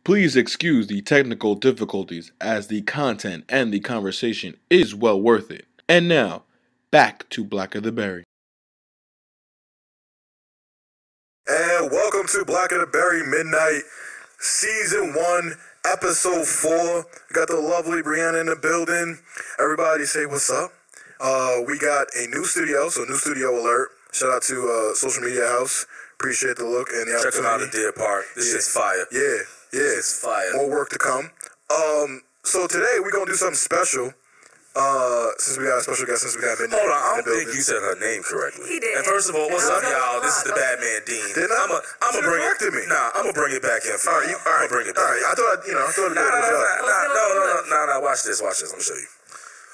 Please excuse the technical difficulties as the content and the conversation is well worth it. And now, back to Black of the Berry. And welcome to Black of the Berry Midnight, Season 1, Episode 4. We got the lovely Brianna in the building. Everybody say what's up. We got a new studio, so new studio alert. Shout out to Social Media House. Appreciate the look and the opportunity. Check them out in Deer Park. This shit's fire. Yeah. It's fire. More work to come. So today we're going to do something special. Since we got a special guest, since we got Midnight. Hold on, I don't think you said her name correctly. He did. And first of all, what's up, y'all? This is the Bad Man Dean. Didn't I? I'm gonna bring it. Me. Nah, I'm gonna bring it back in for you. All right, bring it back. All right, I thought it'd be a good job. No. Watch this. I'm gonna show you.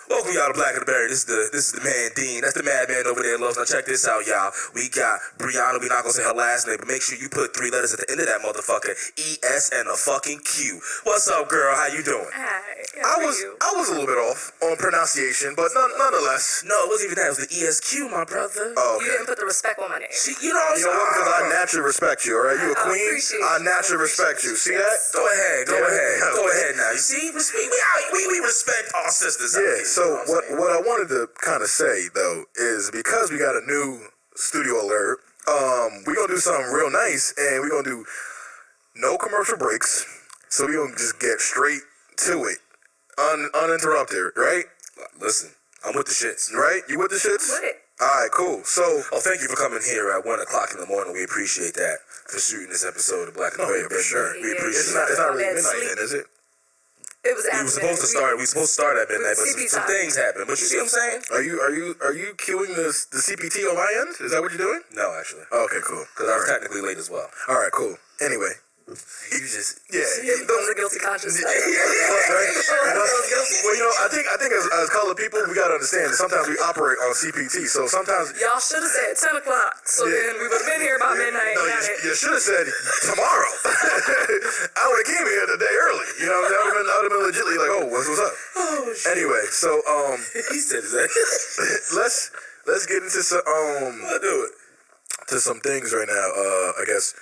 Welcome y'all to Black of the Berry. This is the man Dean. That's the madman over there, Loves. Now check this out, y'all. We got Brianna. We're not gonna say her last name, but make sure you put 3 letters at the end of that motherfucker. E-S and a fucking Q. What's up, girl? How you doing? Hi. I was a little bit off on pronunciation, but nonetheless. No, it wasn't even that. It was the ESQ, my brother. Oh, okay. You didn't put the respect on my name. You know what I'm saying? Because I naturally respect you, all right? You a queen. I naturally respect you. See that? Go ahead now. You see, we respect our sisters. Yeah. So what I wanted to kind of say though is because we got a new studio alert, we're gonna do something real nice, and we're gonna do no commercial breaks. So we're gonna just get straight to it, uninterrupted, right? Listen, I'm with the shits. Right? You with the shits? With it. All right, cool. So, thank you for coming here at 1 o'clock in the morning. We appreciate that for shooting this episode of Black and Berry. For sure. We appreciate It's that. not really midnight then, is it? It was We were supposed to start at midnight, but some things happened. But you see what I'm saying? Are you queuing the CPT on my end? Is that what you're doing? No, actually. Okay, cool. Because I was technically late as well. All right, cool. Anyway. You just It was a guilty conscience. Right? Well, I think as colored people, we gotta understand that sometimes we operate on CPT. So sometimes Y'all should have said 10 o'clock, so then we would have been here by midnight. No, you should have said tomorrow. I would have came here the day early. You know, I would have been legitly like, oh, what's up? Oh shit. Anyway, so he said that. let's get into some I'll do it. To some things right now. I guess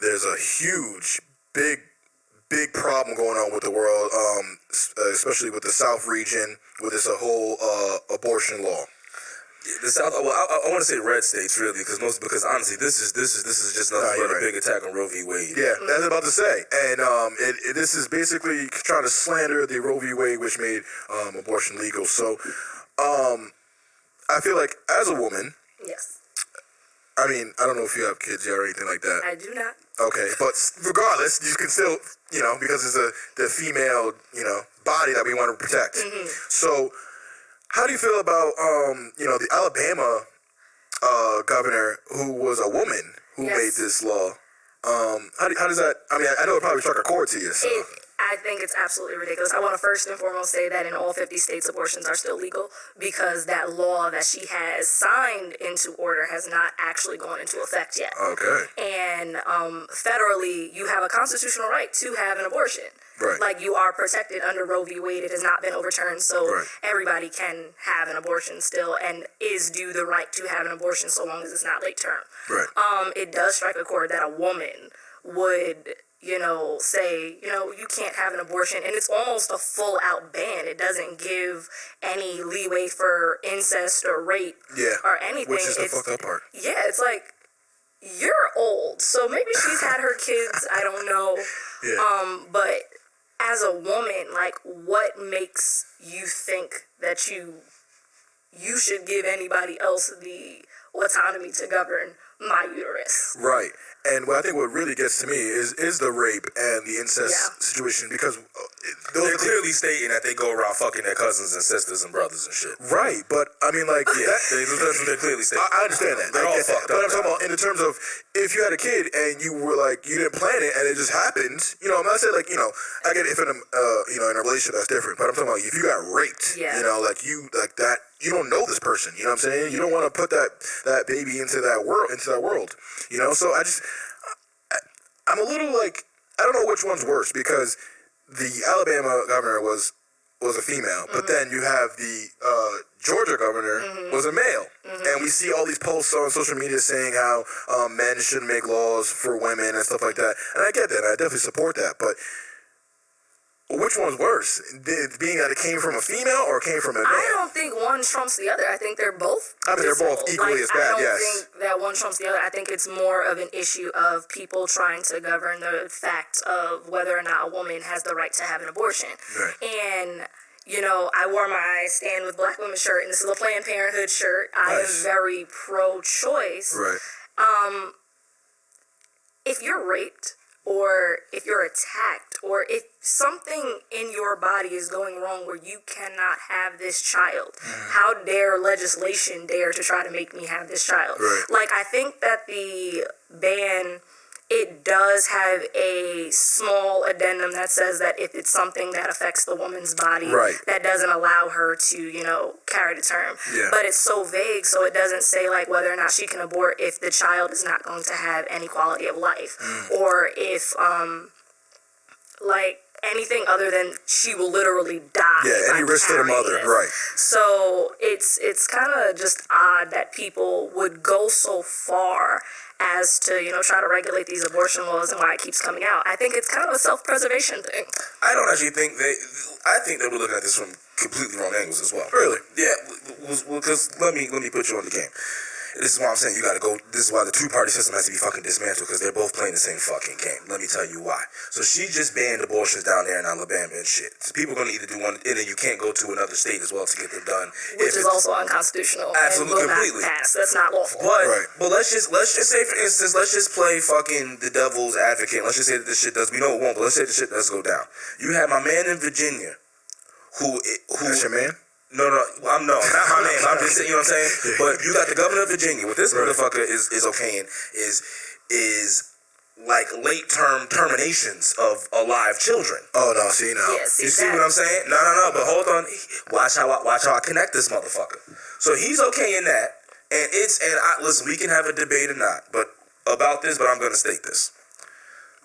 there's a huge, big problem going on with the world, especially with the South region, with this whole abortion law. The South. Well, I want to say red states really, because honestly, this is just nothing but a big attack on Roe v. Wade. Yeah, that's what I was about to say, and this is basically trying to slander the Roe v. Wade, which made abortion legal. So, I feel like as a woman. Yes. I mean, I don't know if you have kids yet or anything like that. I do not. Okay, but regardless, you can still, because it's the female, body that we want to protect. Mm-hmm. So, how do you feel about, the Alabama governor who was a woman who made this law? How does that? I mean, I know it probably struck a chord to you. So. I think it's absolutely ridiculous. I want to first and foremost say that in all 50 states, abortions are still legal because that law that she has signed into order has not actually gone into effect yet. Okay. And federally, you have a constitutional right to have an abortion. Right. Like, you are protected under Roe v. Wade. It has not been overturned, so everybody can have an abortion still and is due the right to have an abortion so long as it's not late term. Right. It does strike a chord that a woman would say, you can't have an abortion, and it's almost a full-out ban. It doesn't give any leeway for incest or rape or anything. Which is the fucked up part. Yeah, it's like, you're old, so maybe she's had her kids, I don't know. Yeah. But as a woman, like, what makes you think that you should give anybody else the autonomy to govern my uterus? Right. And I think what really gets to me is the rape and the incest situation, because they're clearly stating that they go around fucking their cousins and sisters and brothers and shit. Right, but I mean, like, that's what they're clearly stating. I understand that. They're all fucked up. But I'm talking about in the terms of if you had a kid and you were like, you didn't plan it and it just happened. I'm not saying like, I get it if in a relationship that's different. But I'm talking about if you got raped, like that. You don't know this person, you know what I'm saying? You don't want to put that baby into that world. So I'm a little like, I don't know which one's worse, because the Alabama governor was was a female, but then you have the Georgia governor was a male, and we see all these posts on social media saying how men shouldn't make laws for women and stuff like that. And I get that, and I definitely support that. But which one's worse, being that it came from a female or it came from a male? I don't think one trumps the other. I think they're both. I mean, they're both equally as bad. I don't Yes. think that one trumps the other. I think it's more of an issue of people trying to govern the fact of whether or not a woman has the right to have an abortion. Right. And you know, I wore my Stand with Black Women shirt, and this is a Planned Parenthood shirt. I Nice. am very pro-choice. Right. If you're raped, or if you're attacked, or if something in your body is going wrong where you cannot have this child, how dare legislation dare to try to make me have this child? Right. Like, I think that the ban, it does have a small addendum that says that if it's something that affects the woman's body, Right. that doesn't allow her to, you know, carry the term. Yeah. But it's so vague, so it doesn't say, like, whether or not she can abort if the child is not going to have any quality of life. Or if, like, anything other than she will literally die. Yeah, by any risk to the carrying mother. this. Right. So it's kind of just odd that people would go so far as to, you know, try to regulate these abortion laws and why it keeps coming out. I think it's kind of a self-preservation thing. I don't actually think I think that we're looking at this from completely wrong angles as well. Really? Yeah, because let me put you on the game. This is why I'm saying you gotta go. This is why the two-party system has to be fucking dismantled, because they're both playing the same fucking game. Let me tell you why. So she just banned abortions down there in Alabama and shit. So people are gonna either do one, and then you can't go to another state as well to get them done. Which is also unconstitutional. Absolutely, and will completely. not pass. That's not lawful. But let's just say, for instance, let's just play fucking the devil's advocate. Let's just say that this shit does. We know it won't, but let's say the shit does go down. You have my man in Virginia, who That's your man? No, not my man. I'm just saying, you know what I'm saying? But you got the governor of Virginia. What this motherfucker is okaying is like late term terminations of alive children. Oh no, see now. Yes, You see what I'm saying? No, but hold on. Watch how I connect this motherfucker. So he's okaying that, and listen, we can have a debate or not, but about this, but I'm gonna state this.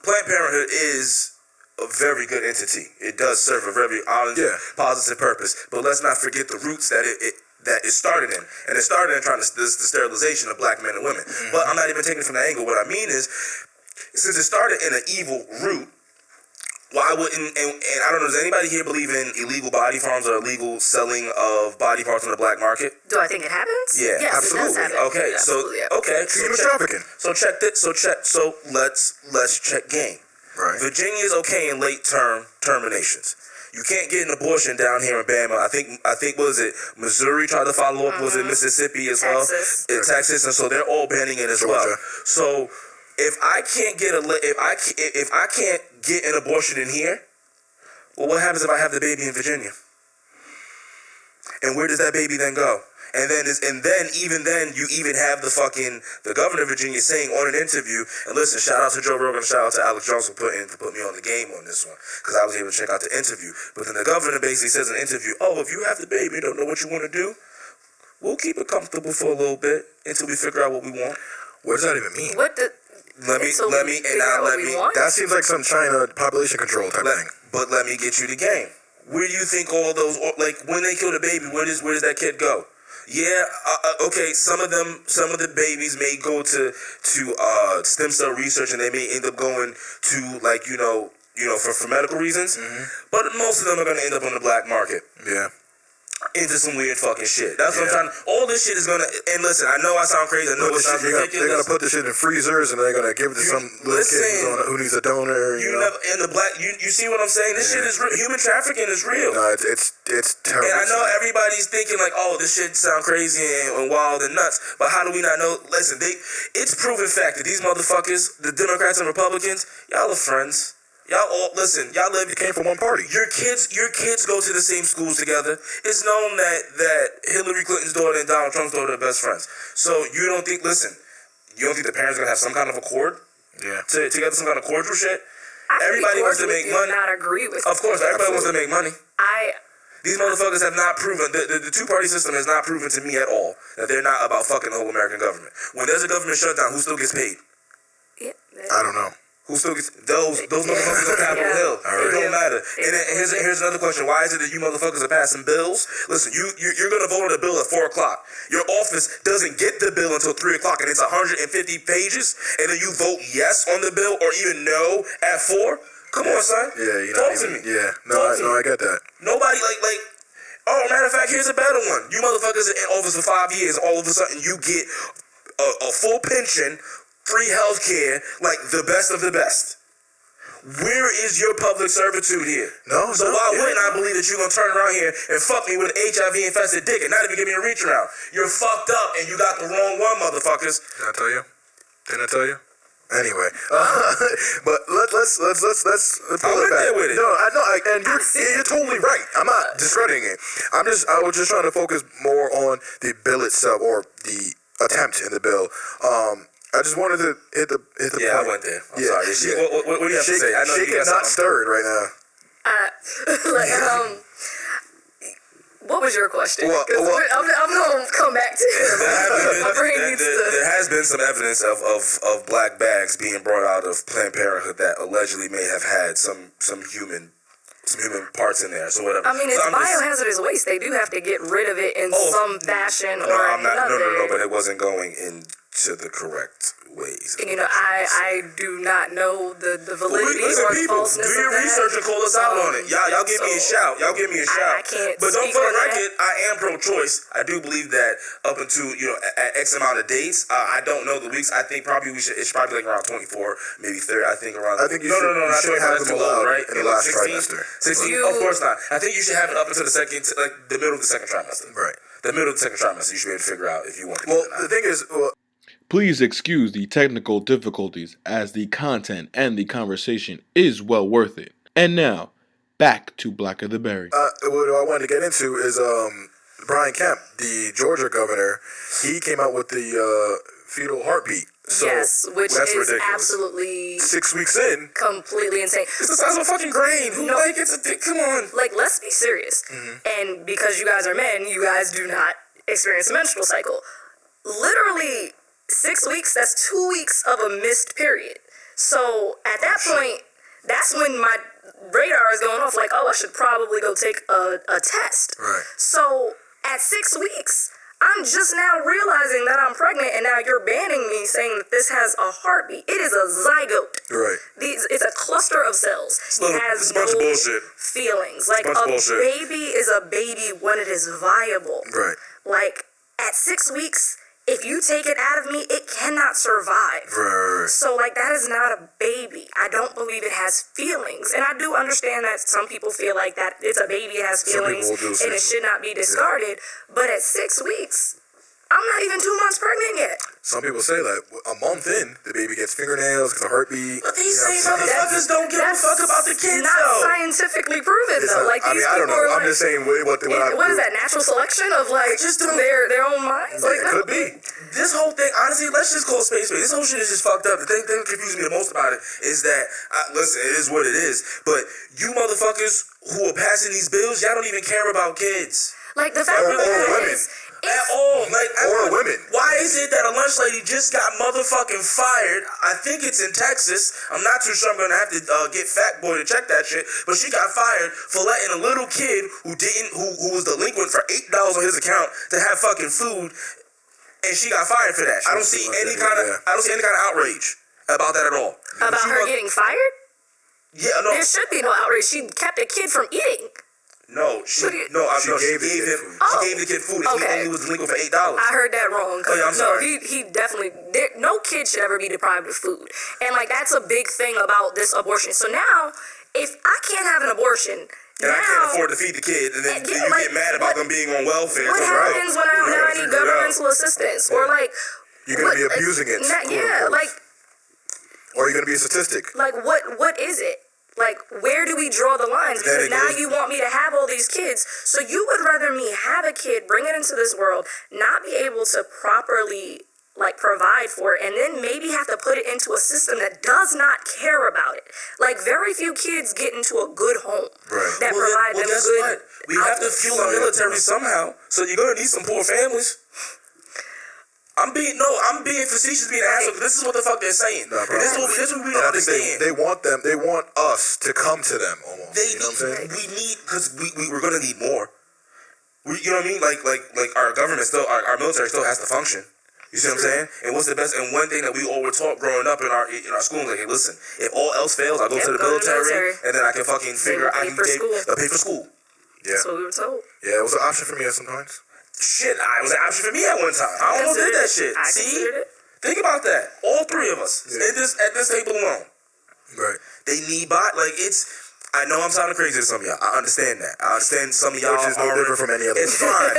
Planned Parenthood is a very good entity. It does serve a very positive purpose. But let's not forget the roots that it started in. And it started in trying to the sterilization of black men and women. But I'm not even taking it from that angle. What I mean is, since it started in an evil root, why wouldn't, and I don't know, does anybody here believe in illegal body farms or illegal selling of body parts on the black market? Do I think it happens? Yeah, yes, absolutely. It does happen. Okay, Absolutely, Human trafficking. So let's check game. Right. Virginia is okay in late term terminations. You can't get an abortion down here in Bama. I think what was it? Missouri tried to follow up. Was it Mississippi as Texas. well? Texas, and so they're all banning it as well. So if I can't get if I can't get an abortion in here, well, what happens if I have the baby in Virginia? And where does that baby then go? And then you even have the governor of Virginia saying on an interview, and listen, shout out to Joe Rogan, shout out to Alex Jones for put me on the game on this one, because I was able to check out the interview. But then the governor basically says in an interview, oh, if you have the baby and don't know what you want to do, we'll keep it comfortable for a little bit until we figure out what we want. What does that even mean? Let me. That seems like some China population control type thing. But let me get you the game. Where do you think all those, like when they kill the baby, where does that kid go? Yeah, okay. Some of the babies may go to stem cell research, and they may end up going to for medical reasons. But most of them are going to end up on the black market. Yeah. Into some weird fucking shit. That's what I'm trying to. All this shit is gonna. And listen, I know I sound crazy. I know it sounds ridiculous. They're gonna put this shit in freezers, and they're gonna give it to some little kid who needs a donor. You know? In the black. You see what I'm saying? This shit is real. Human trafficking is real. No, it's terrible. And I know everybody's thinking like, oh, this shit sound crazy and wild and nuts. But how do we not know? Listen, it's proven fact that these motherfuckers, the Democrats and Republicans, y'all are friends. Y'all all listen. Y'all live. You came from one party. Your kids go to the same schools together. It's known that Hillary Clinton's daughter and Donald Trump's daughter are best friends. So you don't think? Listen, you don't think the parents are gonna have some kind of accord? Yeah. To get some kind of cordial shit. Everybody wants to make money. Not agree with. Of course, everybody wants to make money. These motherfuckers have not proven the two-party system has not proven to me at all that they're not about fucking the whole American government. When there's a government shutdown, who still gets paid? Yeah, I don't know. who still gets those motherfuckers on Capitol Hill. It don't matter. And then here's another question. Why is it that you motherfuckers are passing bills? Listen, you're gonna vote on a bill at 4 o'clock. Your office doesn't get the bill until 3 o'clock, and it's 150 pages, and then you vote yes on the bill or even no at 4. Come on, son. Yeah, talk to me. Yeah, no, I get that. Nobody like. Oh, matter of fact, here's a better one. You motherfuckers are in office for 5 years. All of a sudden, you get a full pension, free health care, like the best of the best. Where is your public servitude here? No. Why wouldn't I believe that you're going to turn around here and fuck me with an HIV-infested dick and not even give me a reach around? You're fucked up and you got the wrong one, motherfuckers. Didn't I tell you? Anyway, but let's pull it back. With it. No, I know, and you're totally right. I'm not discrediting it. I was just trying to focus more on the bill itself or the attempt in the bill. I just wanted to hit the point. I went there. I'm sorry. What do you have to say? I know Shake it, not stirred right now. What was your question? Well, I'm gonna come back to it. There has been some evidence of black bags being brought out of Planned Parenthood that allegedly may have had some human parts in there. So whatever. I mean, it's biohazardous waste. They do have to get rid of it in some fashion or another. No, but it wasn't going into the correct ways. You know, I do not know the validity or the falseness do your of that. research and call us out on it. Y'all give me a shout. Y'all give me a shout. I can't. But don't speak for the on that. record, I am pro-choice. I do believe that up until at X amount of dates. I don't know the weeks. I think probably it should probably like around 24, maybe 30. I think around. I think you should have them allowed right in the last 16, trimester. 16. Of course not. I think you should have it up until the middle of the second trimester. Right. The middle of the second trimester. You should be able to figure out if you want to. Well, the thing is. Please excuse the technical difficulties as the content and the conversation is well worth it. And now, back to Black of the Berry. What I wanted to get into is Brian Kemp, the Georgia governor. He came out with the fetal heartbeat. So yes, which that's is ridiculous. absolutely 6 weeks in, completely insane. It's the size of a fucking grain. Who gets a dick? Come on. Like, let's be serious. And because you guys are men, you guys do not experience a menstrual cycle. Literally 6 weeks, that's 2 weeks of a missed period. So at that point, that's when my radar is going off like, oh, I should probably go take a test. Right. So at 6 weeks, I'm just now realizing that I'm pregnant, and now you're banning me saying that this has a heartbeat. It is a zygote. Right. It's a cluster of cells. It has a bunch of bullshit. Feelings. Like, a baby is a baby when it is viable. Right. Like, at 6 weeks, if you take it out of me, it cannot survive. Right. So, like, that is not a baby. I don't believe it has feelings. And I do understand that some people feel like that it's a baby, it has feelings, and it should not be discarded. Yeah. But at 6 weeks, I'm not even 2 months pregnant yet. Some people say that a month in, the baby gets fingernails, gets a heartbeat. But these same motherfuckers don't give a fuck about the kids, not though. scientifically proven, though. Like, these I don't know. I'm like, just saying what is that, natural selection of, like, just their own minds? Like, it could be. This whole thing, honestly, let's just call space. This whole shit is just fucked up. The thing that confuses me the most about it is that, listen, it is what it is, but you motherfuckers who are passing these bills, y'all don't even care about kids. Like, the fact that women. At all. Or women. Why is it that a lunch lady just got motherfucking fired? I think it's in Texas. I'm not too sure. I'm going to have to get Fat Boy to check that shit. But she got fired for letting a little kid who was delinquent for $8 on his account to have fucking food, and she got fired for that. I don't see any kind of outrage about that at all. About her getting fired? Yeah, no. There should be no outrage. She kept a kid from eating. She gave the kid food. Okay. He was delinquent for $8. I heard that wrong. Oh, yeah, I'm sorry. He definitely, no kid should ever be deprived of food. And, like, that's a big thing about this abortion. So now, if I can't have an abortion, and I can't afford to feed the kid, and then you get mad about them being on welfare. What happens when I need governmental assistance? Or, like, you're going to be abusing it. Or you're going to be a statistic. Like, what is it? Like, where do we draw the lines? Because now you want me to have all these kids. So you would rather me have a kid, bring it into this world, not be able to properly, like, provide for it, and then maybe have to put it into a system that does not care about it. Like, very few kids get into a good home that provide them good. What? We have to fuel our military somehow. So you're going to need some poor families. I'm being facetious, being an asshole. This is what the fuck they're saying. Nah, bro. And this is what we don't understand. They want us to come to them almost. You know what I'm saying? We need, because we're gonna need more. You know what I mean? Like our government still, our military still has to function. You see what I'm saying? And what's the best? And one thing that we all were taught growing up in our school, like, hey, listen, if all else fails, I'll go to the military, and then I can fucking figure I can pay for school. Yeah. That's what we were told. Yeah, it was an option for me at some points. Shit, it was an option for me at one time. I almost did that shit. See? Think about that. All three of us at this table alone. Right. They need I know I'm sounding crazy to some of y'all. I understand that. I understand some of y'all Which is no different from any other. It's fine.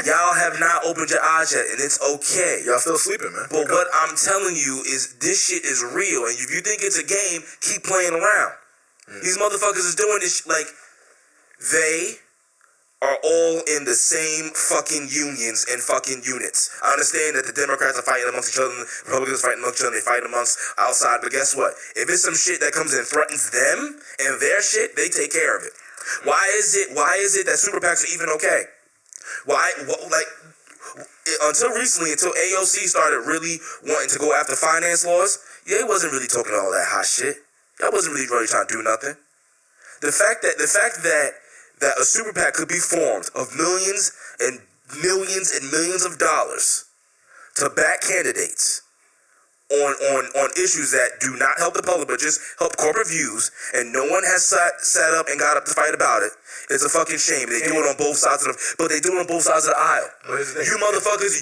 Y'all have not opened your eyes yet, and it's okay. Y'all still sleeping, man. But what I'm telling you is this shit is real, and if you think it's a game, keep playing around. These motherfuckers is doing this like they are all in the same fucking unions and fucking units. I understand that the Democrats are fighting amongst each other, the Republicans are fighting amongst each other, they fight amongst outside, but guess what? If it's some shit that comes and threatens them and their shit, they take care of it. Why is it that super PACs are even okay? Until recently, until AOC started really wanting to go after finance laws, they wasn't really talking all that hot shit. Y'all wasn't really trying to do nothing. The fact that a super PAC could be formed of millions and millions of dollars to back candidates on issues that do not help the public but just help corporate views, and no one has sat up and got up to fight about it. It's a fucking shame. They do it on both sides of the aisle. You motherfuckers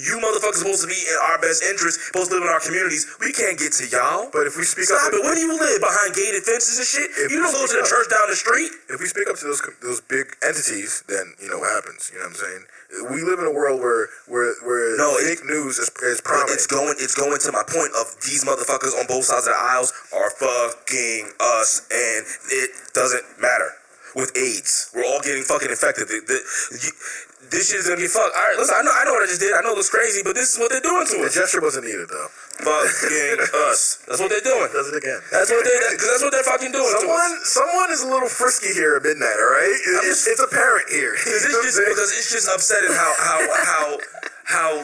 supposed to be in our best interest, supposed to live in our communities. We can't get to y'all. But if we speak Stop up, it. Where do you live? Behind gated fences and shit? You don't go to the church down the street? If we speak up to those big entities, then you know what happens. You know what I'm saying? We live in a world where fake news is prominent. It's going to my point of these motherfuckers on both sides of the aisles are fucking us, and it doesn't matter. With AIDS, we're all getting fucking infected. This shit is gonna get fucked. All right, listen, I know what I just did. I know it looks crazy, but this is what they're doing to The us. gesture wasn't needed though. Fucking us. That's what they're doing. Does it again. That's what they're fucking doing. Someone is a little frisky here at midnight. All right, it's apparent here. Because it's just upsetting how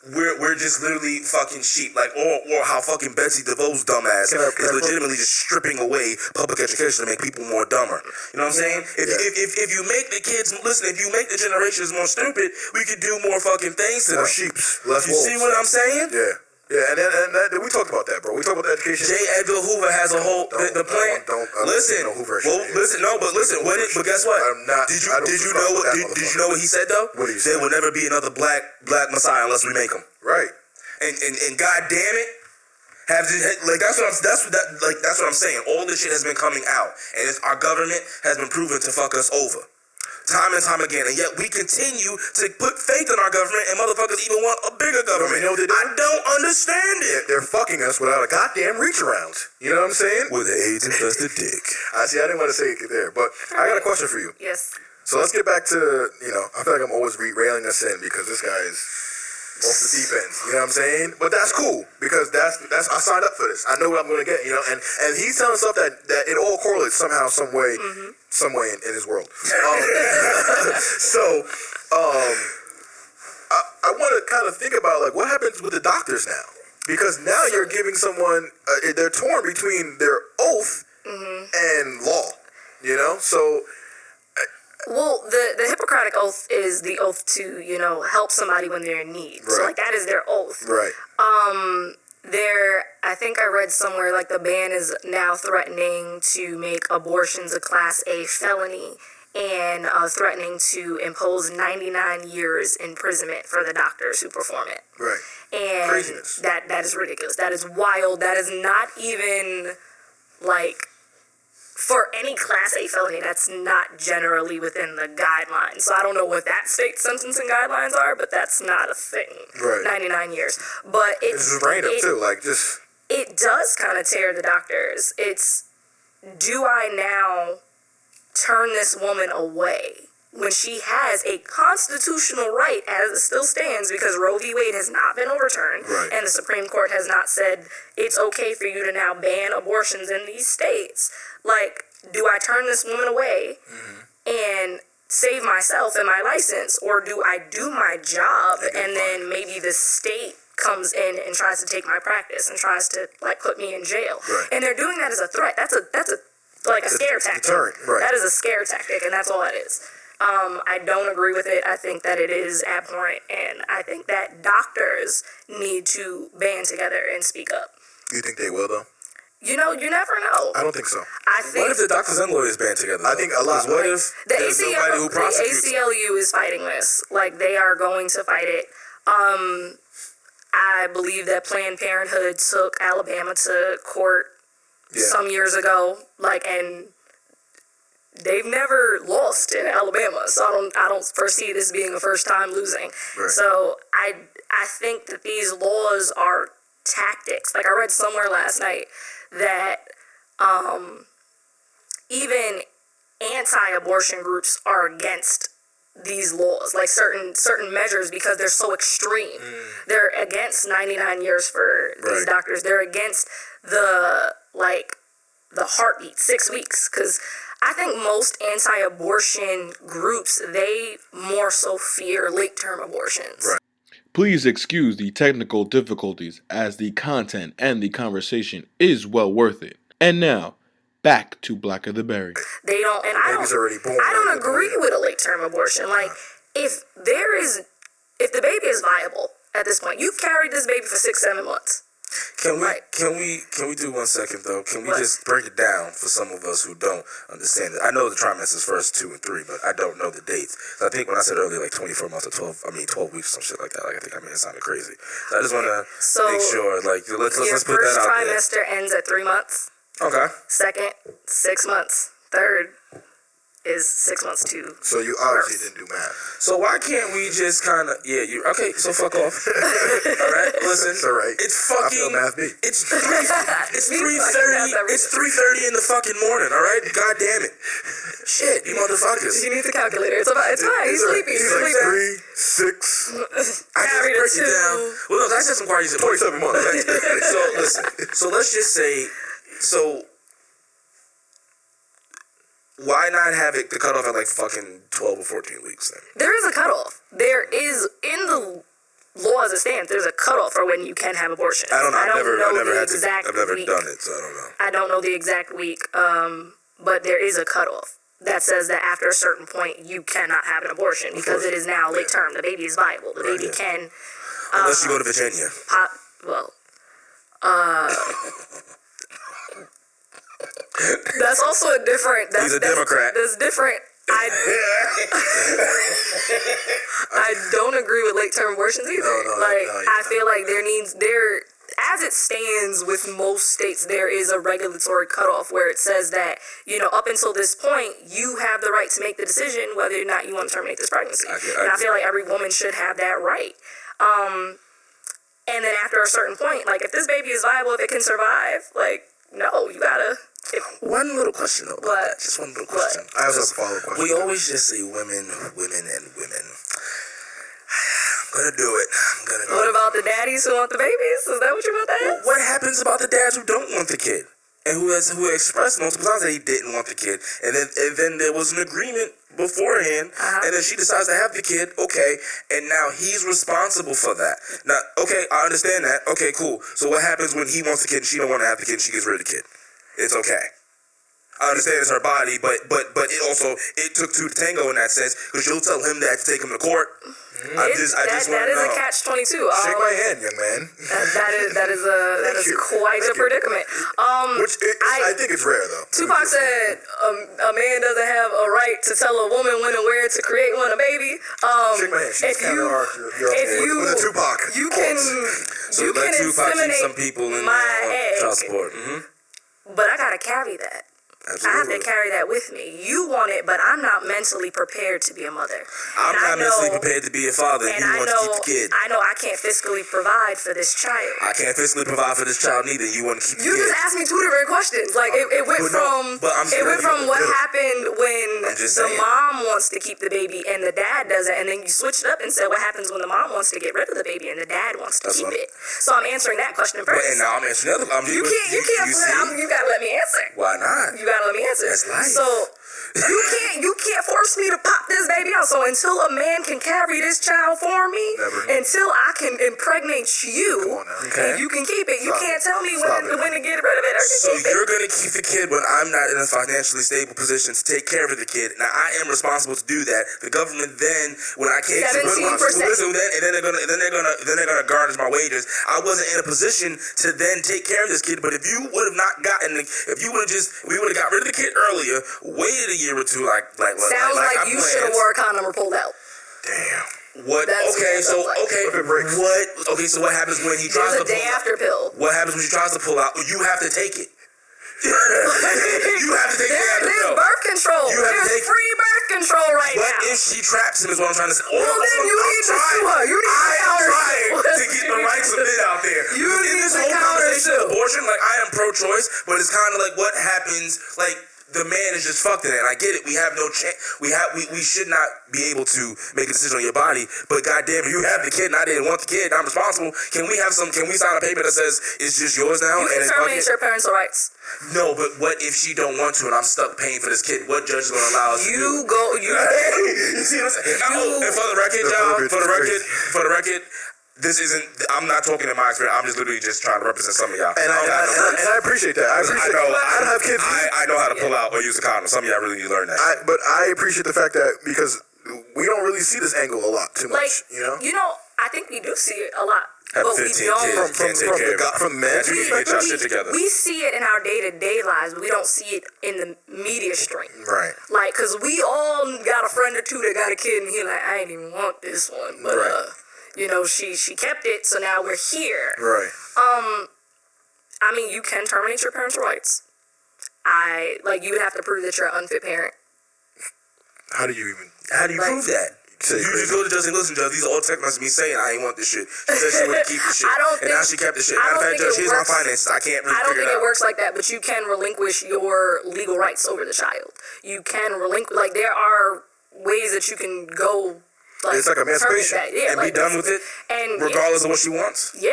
we're just literally fucking sheep, like or how fucking Betsy DeVoe's dumbass is legitimately just stripping away public education to make people more dumber. You know what I'm saying? If you make the kids listen, if you make the generations more stupid, we could do more fucking things to them. More sheeps, less You wolves. see what I'm saying? Yeah. Yeah, and we talked about that, bro. We talked about the education. J. Edgar Hoover has a whole the plan. Listen, but guess what? Did you know what he said though? What did he say? There will never be another black Messiah unless we make him. Right. And God damn it, that's what I'm saying. All this shit has been coming out, and our government has been proven to fuck us over. Time and time again, and yet we continue to put faith in our government, and motherfuckers even want a bigger government. You know what they do? I don't understand it. They're fucking us without a goddamn reach around. You know what I'm saying? With an AIDS infested dick. I didn't want to say it there, but I got a question for you. Yes. So let's get back to, I feel like I'm always railing us in because this guy is off the deep end. You know what I'm saying? But that's cool because that's I signed up for this. I know what I'm gonna get. And he's telling stuff that it all correlates somehow, some way in his world. I want to kind of think about like what happens with the doctors now, because now you're giving someone they're torn between their oath and law. So. Well, the Hippocratic Oath is the oath to, help somebody when they're in need. Right. So, like, that is their oath. Right. I think I read somewhere, like, the ban is now threatening to make abortions a Class A felony and threatening to impose 99 years imprisonment for the doctors who perform it. Right. And craziness. That is ridiculous. That is wild. That is not even, like... For any Class A felony, that's not generally within the guidelines. So I don't know what that state sentencing guidelines are, but that's not a thing. Right. 99 years. But it's just random, too. It does kind of tear the doctors. Do I now turn this woman away when she has a constitutional right, as it still stands, because Roe v. Wade has not been overturned, right, and the Supreme Court has not said it's okay for you to now ban abortions in these states? Like, do I turn this woman away and save myself and my license, or do I do my job and then maybe the state comes in and tries to take my practice and tries to like put me in jail. Right. And they're doing that as a threat. That's a scare tactic. Deterrent, right. That is a scare tactic, and that's all that is. I don't agree with it. I think that it is abhorrent, and I think that doctors need to band together and speak up. You think they will, though? You know, you never know. I don't think so. I think What if the doctors and lawyers band together? I think a lot. 'Cause what if the there's nobody who prosecutes? the ACLU is fighting this. Like, they are going to fight it. I believe that Planned Parenthood took Alabama to court some years ago. Like, and they've never lost in Alabama, so I don't foresee this being a first time losing. Right. So I think that these laws are tactics. Like, I read somewhere last night that even anti-abortion groups are against these laws, like certain measures, because they're so extreme. They're against 99 years for these doctors. They're against the heartbeat, 6 weeks, because I think most anti-abortion groups, they more so fear late-term abortions. Right. Please excuse the technical difficulties as the content and the conversation is well worth it. And now, back to Black of the Berry. They don't, and I don't agree with a late-term abortion. Like, if the baby is viable at this point, you've carried this baby for 6-7 months. Can we do 1 second though? Can we just break it down for some of us who don't understand it? I know the trimesters first 2 and 3, but I don't know the dates. So I think when I said earlier, like 24 months or 12 weeks, some shit like that. Like, I think I made it sounded crazy. So I just want to make sure, like, let's put that out there. Your first trimester ends at 3 months. Okay. Second, 6 months. Third is 6 months too. So you obviously didn't do math. So why can't we just kind of okay? So fuck off. All right, listen. It's all right. It's fucking. I feel math beat. It's 3:30. It's 3:30 in the fucking morning. All right. God damn it. Shit, you motherfuckers. He needs a calculator. It's fine. He's sleepy. He's like 3, 6. I can break it down. Well, no, I said some parties. 27 months. So listen. So let's just say. So. Why not have the cutoff at like fucking 12 or 14 weeks then? There is a cutoff. There is, in the law as it stands, there's a cutoff for when you can have abortion. I don't know. I've never week. done it, so I don't know. I don't know the exact week, but there is a cutoff that says that after a certain point, you cannot have an abortion because it is now late term. The baby is viable. The baby can... Unless you go to Virginia. That's also a different... He's a Democrat. That's different. I don't agree with late-term abortions either. I feel like as it stands with most states, there is a regulatory cutoff where it says that, up until this point, you have the right to make the decision whether or not you want to terminate this pregnancy. And I feel like every woman should have that right. And then after a certain point, like, if this baby is viable, if it can survive, like, no, you gotta... One little question though. What? Just one little question. I also have a follow-up question. We always just say women, and women. I'm gonna do it. What about the daddies who want the babies? Is that what you're about to ask? What happens about the dads who don't want the kid? And who expressed multiple times that he didn't want the kid, and then there was an agreement beforehand, and then she decides to have the kid, okay, and now he's responsible for that. Now, okay, I understand that. Okay, cool. So what happens when he wants the kid and she don't want to have the kid and she gets rid of the kid? It's okay. I understand it's her body, but it took two to tango in that sense, because you'll tell him that to take him to court. I just want to know. That is a catch-22. Shake my hand, young man. That is quite a predicament. I think it's rare though. Tupac said a man doesn't have a right to tell a woman when and where to create a baby. Shake my hand. She's kind of hard. With a Tupac. You can inseminate some people in my egg. Child support. But I gotta carry that. Absolutely. I have to carry that with me. You want it, but I'm not mentally prepared to be a mother. I'm not mentally prepared to be a father, and you want to keep the kid. I know I can't fiscally provide for this child. I can't fiscally provide for this child neither. You want to keep the kid. You just asked me two different questions. Like, it went from what happened when the mom wants to keep the baby and the dad doesn't, and then you switched up and said what happens when the mom wants to get rid of the baby and the dad wants to keep it. So I'm answering that question first. And now I'm answering the other. You can't. You gotta let me answer. Why not? You gotta let me answer. That's life. So You can't force me to pop this baby out. So until a man can carry this child for me, until I can impregnate you, and you can keep it, you can't tell me when to get rid of it. So you're gonna keep the kid when I'm not in a financially stable position to take care of the kid. Now I am responsible to do that. The government then, when I can't, 17%. Then they're gonna garnish my wages. I wasn't in a position to then take care of this kid. But if you would have not gotten, if you would have we would have got rid of the kid earlier, waited a year or two, sounds like you should have wore a condom or pulled out. Damn. What? That's okay, what so like. what? Okay, so what happens when he tries to pull out? There's a day after pill. What happens when she tries to pull out? You have to take it. You have to take the after pill. There's birth control. There's free birth control right now. What if she traps him? Is what I'm trying to say. Well, then you need to sue her. You need to counter trying to get the rights of men out there. You need this to whole counter conversation of abortion, like I am pro-choice, but it's kind of like what happens, like. The man is just fucked in it. And I get it. We have no chance. We should not be able to make a decision on your body. But goddamn, you have the kid, and I didn't want the kid. I'm responsible. Can we sign a paper that says it's just yours now? You can terminate your parental rights. No, but what if she don't want to, and I'm stuck paying for this kid? What judge is going to allow us to do? You see what I'm saying? And for the record, y'all, for the record. This isn't. I'm not talking in my experience. I'm just literally just trying to represent some of y'all. And I appreciate that. I don't have kids. I know how to pull out or use a condom. Some of y'all really need to learn that. But I appreciate the fact that because we don't really see this angle a lot too much. I think we do see it a lot. Having but 15 kids from men. We see it in our day-to-day lives, but we don't see it in the media stream. Right. Like, because we all got a friend or two that got a kid, and he like, I ain't even want this one, but she kept it, so now we're here. Right. I mean, you can terminate your parental rights. You would have to prove that you're an unfit parent. How do you prove that? You just go to Judge and listen, Judge, these are all text messages me saying I ain't want this shit. She said she wouldn't keep the shit. Now she kept the shit. Matter of fact, Judge, here's my finances. I can't really I don't figure think it it works like that, but you can relinquish your legal rights over the child. You can relinquish, there are ways that you can go. It's like emancipation. And be done with it, and regardless of what she wants. Yeah.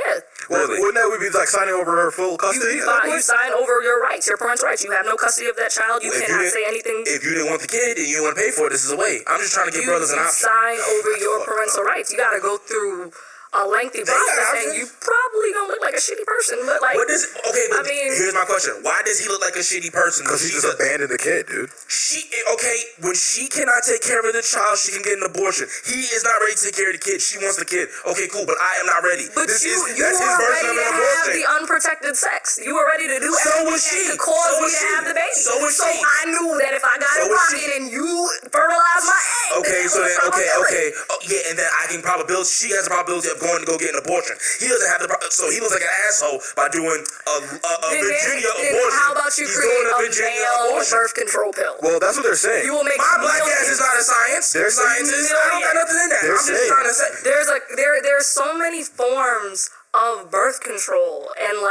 Well, wouldn't that be like signing over her full custody? You sign over your rights, your parental rights. You have no custody of that child. You cannot say anything. If you didn't want the kid and you didn't want to pay for it, this is a way. I'm just trying to give brothers an option. You sign over your parental rights. You got to go through a lengthy process, and you probably gonna look like a shitty person. But here's my question: why does he look like a shitty person? Because he just abandoned the kid, dude. When she cannot take care of the child, she can get an abortion. He is not ready to take care of the kid. She wants the kid. Okay, cool, but I am not ready. But you were ready to have the unprotected sex. You were ready to do everything to cause me to have the baby. So I knew that if I got it rocking and you fertilized my egg. And then I can probability. She has a probability of going to go get an abortion. He doesn't have the. So he looks like an asshole by doing a Virginia abortion. How about you create a male birth control pill? Well, that's what they're saying. You will make my black ass is not a science. They're scientists. I don't got nothing in that. I'm just trying to say. There's so many forms of birth control and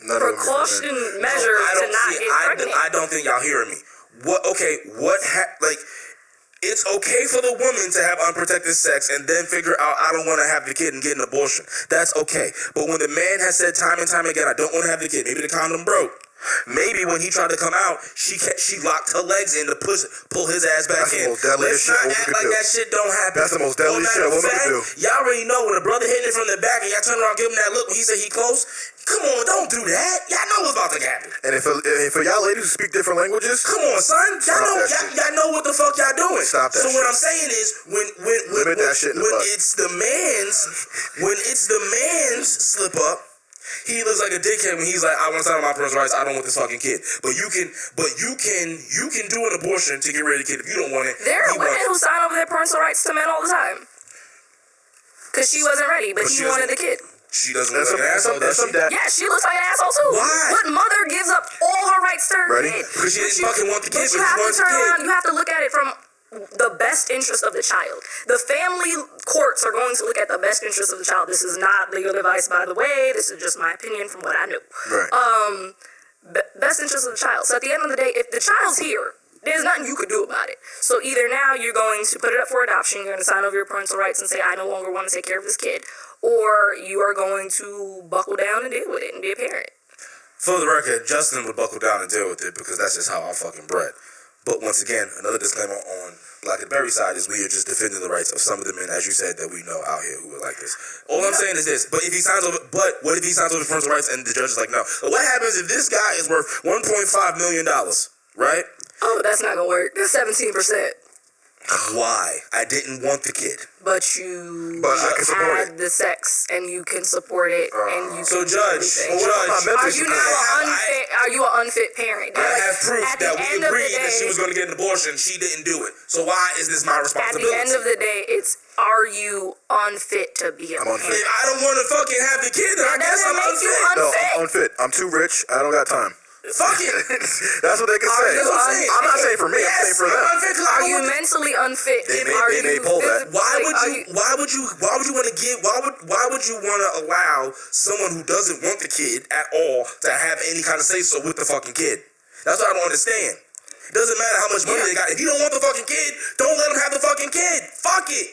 precaution measures to not get pregnant. I don't think y'all hearing me. It's okay for the woman to have unprotected sex and then figure out I don't want to have the kid and get an abortion. That's okay. But when the man has said time and time again, I don't want to have the kid, maybe the condom broke. Maybe when he tried to come out, she locked her legs in to pull his ass back in. That's the most deadly shit a woman could do. That shit don't happen. That's the most deadly shit a woman could do. Y'all already know when a brother hitting it from the back and y'all turn around and give him that look when he said he close. Come on, don't do that. Y'all know what's about to happen. And if for y'all ladies who speak different languages, come on, son. Y'all know what the fuck y'all doing. Stop that. So what I'm saying is when it's the man's slip up. He looks like a dickhead when he's like, I want to sign on my parental rights. I don't want this fucking kid. But you can do an abortion to get rid of the kid if you don't want it. There are women who sign over their parental rights to men all the time. Because she wasn't ready, but he wanted the kid. She doesn't look like an asshole, does she? Yeah, she looks like an asshole too. Why? What mother gives up all her rights to her kid? Because she didn't fucking want the kid, but you have to turn around. You have to look at it from the best interest of the child. The family courts are going to look at the best interest of the child. This is not legal advice, by the way. This is just my opinion from what I knew. Right. Best interest of the child. So at the end of the day, if the child's here, there's nothing you could do about it. So either now you're going to put it up for adoption, you're going to sign over your parental rights and say, I no longer want to take care of this kid, or you are going to buckle down and deal with it and be a parent. For the record, Justin would buckle down and deal with it because that's just how I'm fucking bred. But once again, another disclaimer on Black and Berry side is we are just defending the rights of some of the men, as you said, that we know out here who are like this. All I'm saying is this, but what if he signs over parental rights and the judge is like, no? So what happens if this guy is worth $1.5 million, right? Oh, that's not gonna work. That's 17%. Why? I didn't want the kid. But I can support had the sex and you can support it and you So can do judge, everything. Are you now are you an unfit parent? I have proof at the that we end of the agreed that she day- was going to get an abortion. She didn't do it. So why is this my At responsibility? the end of the day, it's are you unfit to be a parent? If I don't want to fucking have the kid, then I That guess doesn't I'm make you unfit. No, unfit. I'm unfit. I'm too rich. I don't got time. Fuck it. That's what they can say. you unfit? I'm not saying for me. I'm saying for them. Unfit 'cause I Are don't you want the- mentally unfit? They Are may you pull that. physically- Why are would you want to give? Why would you want to allow someone who doesn't want the kid at all to have any kind of say so with the fucking kid? That's what I don't understand. It doesn't matter how much money they got. If you don't want the fucking kid, don't let them have the fucking kid. Fuck it.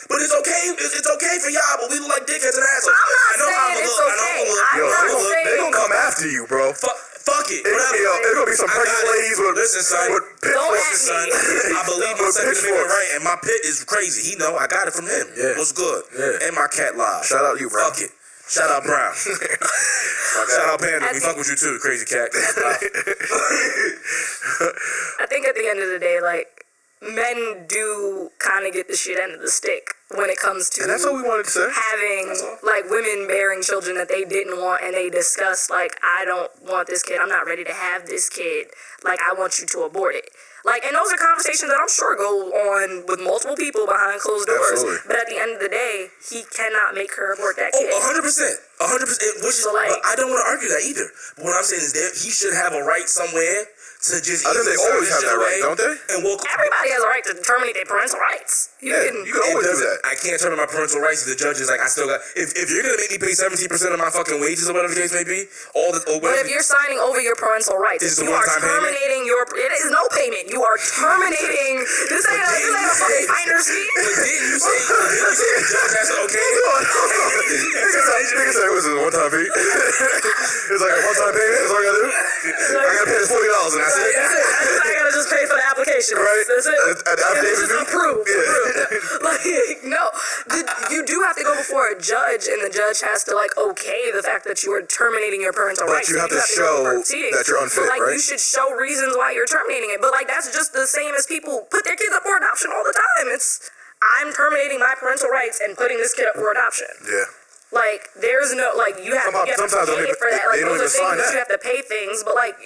But it's okay. It's okay for y'all, but we look like dickheads and assholes. I'm not saying it's okay. Yo, I'm not they saying gonna come after you, bro. Fuck it. It's gonna be some pregnant ladies with Listen, son. with Don't pitchforks. Son, I believe my With Second Amendment pitchforks. right, and my pit is crazy. He know I got it from him. Yeah. What's good? Yeah. And my cat live. Shout out you, bro. Fuck it. Shout out Brown. Shout out Panda. We fuck with you too, crazy cat. I think at the end of the day, like, men do kind of get the shit end of the stick when it comes to And that's what we wanted to say. having, like, women bearing children that they didn't want, and they discuss, like, I don't want this kid, I'm not ready to have this kid, like, I want you to abort it. Like, and those are conversations that I'm sure go on with multiple people behind closed doors. Absolutely. But at the end of the day, he cannot make her abort that Oh, kid. 100%. 100%. Which is, So, like- but I don't want to argue that either. But what I'm saying is that he should have a right somewhere to just. I think they easily always sign have that this right, shit don't they? away And walk. Everybody has a right to terminate their parental rights. Yeah, you can always do that. I can't terminate my parental rights if the judge is like, I still got. If you're gonna make me pay 17% of my fucking wages or whatever the case may be, or But if you're signing over your parental rights, This is a you are one-time payment? terminating your. It is no payment. You are terminating. This ain't a fucking finder's fee. But didn't you say the judge has to okay? Nigga said it was a one-time fee. It's like a one-time payment. That's all I gotta do. I gotta pay this $40 and that's it. That's it. I gotta just pay for the application. Right. That's it. Affidavit It's just fee? approved. Yeah. Approved. Like, no. You do have to go before a judge, and the judge has to, like, okay the fact that you are terminating your parental But rights. you have to go show through proceedings. that you're unfit, but, like, right? you should show reasons why you're terminating it. But, like, that's just the same as people put their kids up for adoption all the time. I'm terminating my parental rights and putting this kid up for adoption. Yeah. Like, there's no, like, you have to Sometimes they don't pay even- for that. Like, they don't those even are sign things that that. you have to pay things, but, like,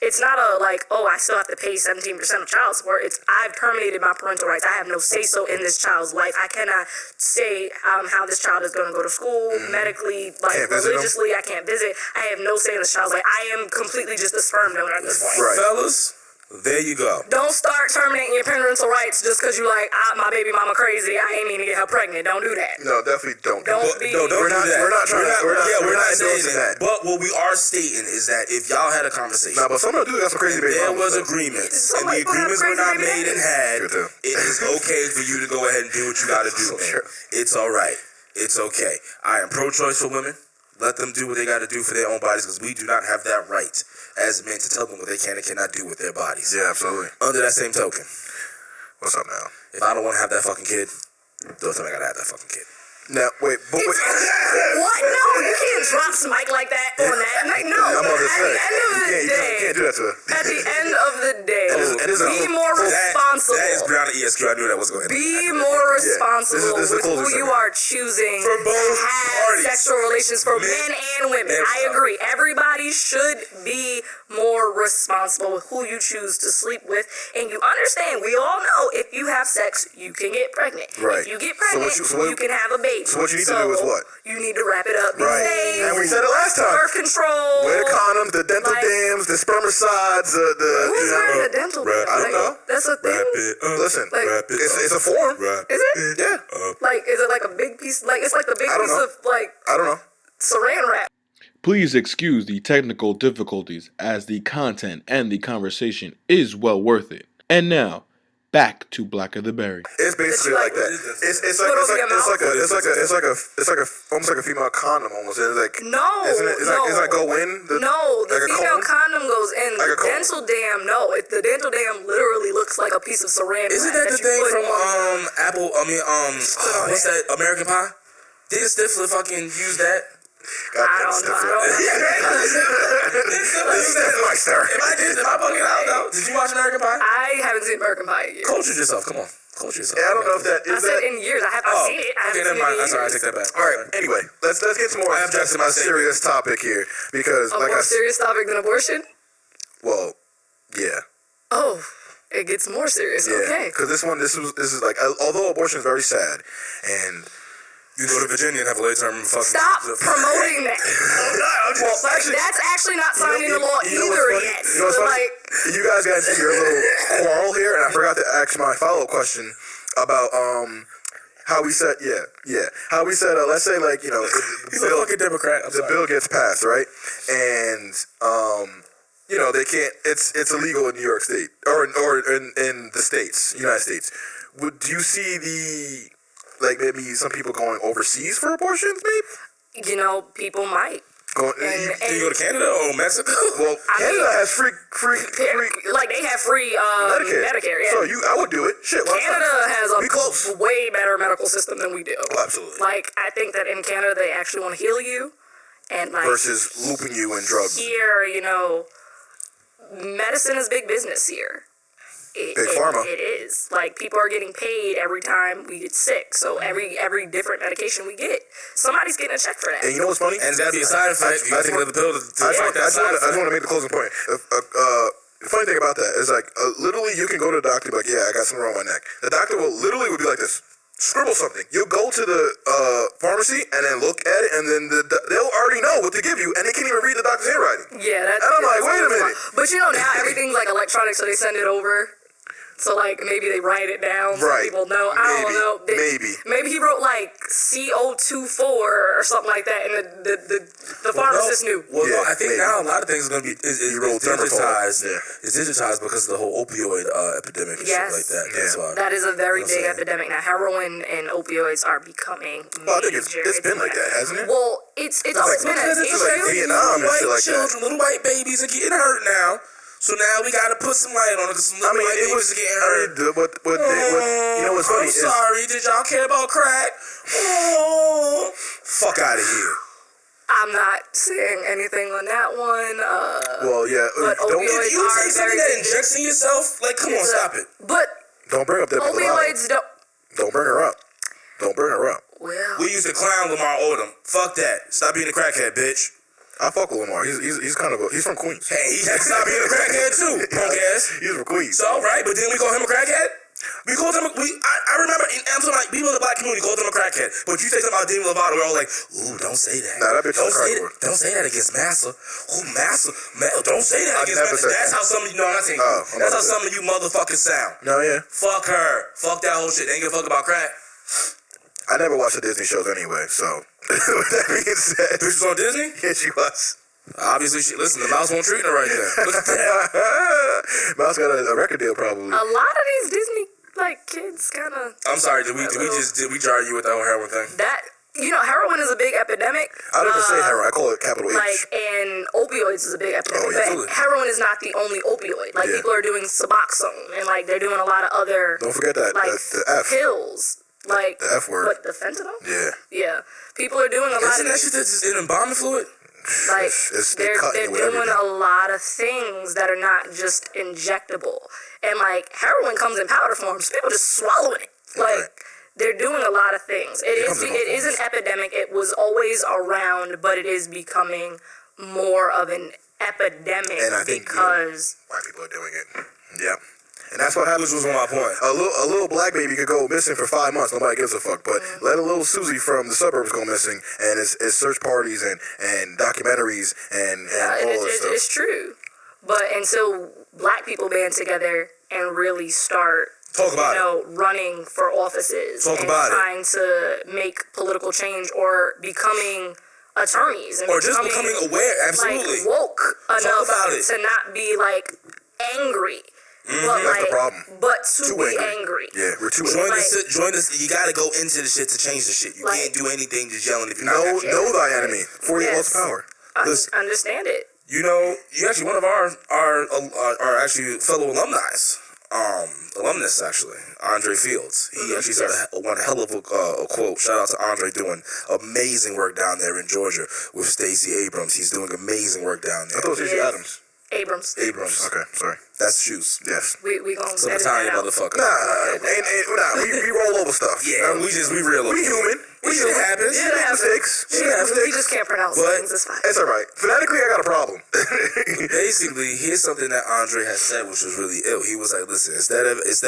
it's not a, like, oh, I still have to pay 17% of child support. It's, I've terminated my parental rights. I have no say-so in this child's life. I cannot say how this child is going to go to school, medically, like, Can't visit 'em. religiously. I can't visit. I have no say in this child's life. I am completely just a sperm donor at this point. Right. Fellas, there you go. Don't start terminating your parental rights just because you like, my baby mama crazy. I ain't mean to get her pregnant. Don't do that. No, definitely don't. Don't But, be- no, don't We're do not- that. we're not trying to- we're not saying endorsing that. But what we are stating is that if y'all had a conversation, Nah, but some of them do got some crazy baby there mamas, was though. agreements, Some and the people have agreements were crazy not baby made and daddies. had. Good too. It is okay for you to go ahead and do what you got to do, man. Sure. It's all right. It's okay. I am pro-choice for women. Let them do what they got to do for their own bodies, because we do not have that right as men to tell them what they can and cannot do with their bodies. Yeah, absolutely. Under that same token, What's up now? if I don't want to have that fucking kid, don't tell me I gotta have that fucking kid. Now, wait, but wait. What? No, you can't drop Smike like that on that. Like, no. I'm about to At say. the end of the You day, can't do that to her. at the end of the day, It is a- be more responsible. That is Brianna ESQ. I knew that was going to happen. Be more responsible This is the with who closing you segment. are choosing For both to have parties. sexual relations for Men men and women. and I women. agree. Everybody should be more responsible with who you choose to sleep with. And you understand, we all know if you have sex, you can get pregnant. Right. If you get So what pregnant, you- you can have a baby. so what you need to do is what? You need to wrap it up. Be Right. safe. And we said it last time. Birth control. Wear the condoms, the dental Like- dams, the spermicides, Who's you wearing know. a dental Wrap dam? it I don't know. That's a thing. Wrap it up. Listen, Like- wrap it it's up. a form. Wrap Is it? Yeah. Like, is it like a big piece? Like, it's like the big I don't piece know. of, like, I don't know. saran wrap. Please excuse the technical difficulties as the content and the conversation is well worth it. And now, back to Black of the Berry. It's basically like that. It's like almost like a female condom almost. It's like No, isn't it? It's like go in. The like female condom goes in. Like The dental dam, no. The dental dam literally looks like a piece of saran. Isn't that the thing from what's that, American Pie? Didn't Stifler fucking use that? God, I don't know. Am I bugging out though? Did you watch American Pie? I haven't seen American Pie yet. Culture yourself, come on. Culture yourself. Yeah, I don't know if that is I said in years. I haven't seen it. Okay, never mind. I'm sorry, I take that back. All right. Anyway, let's get some more to my serious topic here because A like more serious topic than abortion? well, yeah. Oh, it gets more serious. Yeah, Okay. because this is like, although abortion is very sad, and You go to Virginia and have a late term fucking. Stop promoting that. That's actually not signed into law either yet. You know what's funny? You guys got into your little quarrel here, and I forgot to ask my follow-up question about how we said how we said let's say like He's a fucking Democrat. The bill gets passed, right, and they can't. It's illegal in New York State or in the states, United States. Do you see maybe some people going overseas for abortions, maybe? People might. Do you go to Canada or Mexico? Well, Canada has free like they have free Medicare. Yeah. So I would do it. Shit, Canada has Be close. a way better medical system than we do. Oh, absolutely. Like I think that in Canada they actually want to heal you, and like versus looping you in drugs. here, medicine is big business here. Big pharma. It is. Like people are getting paid every time we get sick. So every different medication we get, somebody's getting a check for that. And you know what's funny? And it's got to be a side effect. You got to take another pill to fight that side effect. I just want to make the closing point. The funny thing about that is literally you can go to the doctor and be like, yeah, I got something wrong with my neck. The doctor will be like this. Scribble something. You'll go to the pharmacy and then look at it, and then they'll already know what to give you, and they can't even read the doctor's handwriting. Yeah, that's. And I'm like, wait a minute. But now everything's like electronic, so they send it over. So maybe they write it down so people know. I don't know. Maybe he wrote CO24 or something like that, and the pharmacist knew. Well, no, I think now a lot of things are going to be is digitized. Yeah. It's digitized because of the whole opioid epidemic and shit like that. That's why. That is a very big epidemic now. Heroin and opioids are becoming major. Well, I think it's been like that, hasn't it? Well, it's always been an issue. Like Vietnam and shit like that. Little white babies are getting hurt now. So now we gotta put some light on it because some little white babies are getting hurt. You know what's funny? I'm sorry. Did y'all care about crack? Oh, fuck out of here. I'm not saying anything on that one. Well, yeah. But opioids If you take something that injects in yourself, come on, stop it. But don't bring up that. Opioids don't. Don't bring her up. Don't bring her up. Well, we used to clown Lamar Odom. Fuck that. Stop being a crackhead, bitch. I fuck with Lamar. He's kind of he's from Queens. Hey, he had to stop being a crackhead too, punk ass. He's from Queens. So right, but then we call him a crackhead. We called him. I remember. I'm talking like people in the black community called him a crackhead. But you say something about Demi Lovato, we're all like, ooh, don't say that. Nah, that bitch don't say that against Massa. Ooh, Massa. Don't say that against Massa. That's how some of you. No, I'm not saying. That's how some of you motherfuckers sound. No, yeah. Fuck her. Fuck that whole shit. They ain't give a fuck about crack. I never watched the Disney shows anyway, so with that being said, bitch was on Disney. Yeah, she was. Obviously, the mouse won't treat her right there. Look at that. Mouse got a record deal, probably. A lot of these Disney kids kind of. I'm sorry. Did we jar you with that whole heroin thing? That heroin is a big epidemic. I don't even say heroin. I call it capital H. And opioids is a big epidemic. Oh, yeah, but heroin is not the only opioid. People are doing Suboxone and they're doing a lot of other. Don't forget that the F pills. The F word. What, the fentanyl? Yeah. Yeah. People are doing a lot of. Isn't that shit that's in embalming fluid? They're doing a lot of things that are not just injectable. And heroin comes in powder form, so people just swallowing it. They're doing a lot of things. It is an epidemic. It was always around, but it is becoming more of an epidemic because white people are doing it. Yeah. And that's what happens. Which was my point. A little black baby could go missing for 5 months. Nobody gives a fuck. But let a little Susie from the suburbs go missing, and it's search parties and documentaries and all this stuff. It's true. But until black people band together and really start running for offices and trying to make political change or becoming attorneys or just becoming aware, absolutely woke enough to not be angry But That's the problem. But to Too be angry. angry. Yeah, we're too Join angry. this. You gotta go into the shit to change the shit. You can't do anything just yelling if you're not. Know thy enemy, for he loves power. Listen, Understand it. you know, you actually one of our actually fellow alumnus actually, Andre Fields. He actually said one hell of a quote. Shout out to Andre doing amazing work down there in Georgia with Stacey Abrams. He's doing amazing work down there. I thought it was Stacey Adams. Abrams. Okay, sorry. That's shoes. Yes. We gonna Some Italian motherfucker. Nah, we roll over stuff. Yeah, we real. We human. Shit happens. We make mistakes. We just can't pronounce things. It's fine. It's all right. Phonetically, I got a problem. Basically, here's something that Andre has said, which was really ill. He was like, "Listen, instead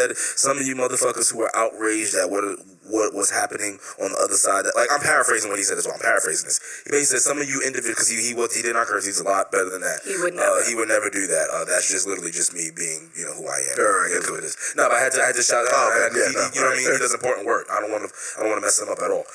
of some of you motherfuckers who are outraged at what was happening on the other side, that, like I'm paraphrasing what he said as well. I'm paraphrasing this. He basically said some of you individuals, because he did not curse. He's a lot better than that. He would never. He would never do that. That's just literally just me being, who I am. All right, That's what it is. No, but I had to shout out. You know what I mean? He does important work. I don't want to mess him up at all.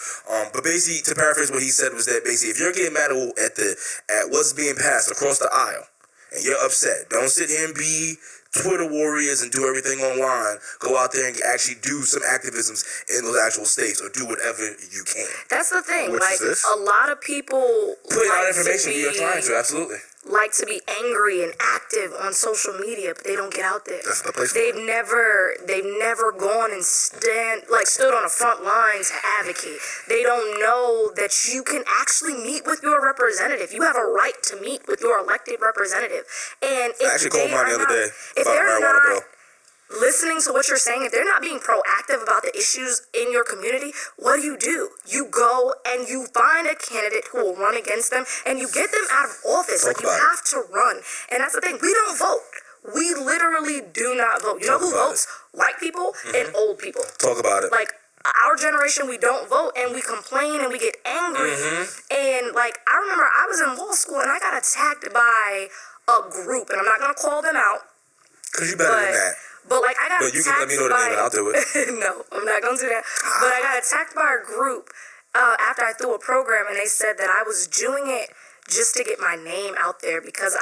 But basically, to paraphrase what he said was that basically, if you're getting mad at what's being passed across the aisle, and you're upset, don't sit here and be Twitter warriors and do everything online. Go out there and actually do some activisms in those actual states, or do whatever you can. That's the thing. Which is this? A lot of people Putting out information we are trying to, absolutely. Like to be angry and active on social media, but they don't get out there. That's the place. They've never gone and stood on the front line to advocate. They don't know that you can actually meet with your representative. You have a right to meet with your elected representative. And if I actually called mine the other day about a marijuana bill. Listening to what you're saying, if they're not being proactive about the issues in your community, what do? You go and you find a candidate who will run against them, and you get them out of office. You have to run. And that's the thing. We don't vote. We literally do not vote. You know who votes? White people and old people. Talk about it. Like, our generation, we don't vote, and we complain, and we get angry. And, I remember I was in law school, and I got attacked by a group, and I'm not going to call them out. Because you better than that. But I got attacked. But you can let me know the name and I'll do it. No, I'm not gonna do that. But I got attacked by a group after I threw a program, and they said that I was doing it just to get my name out there because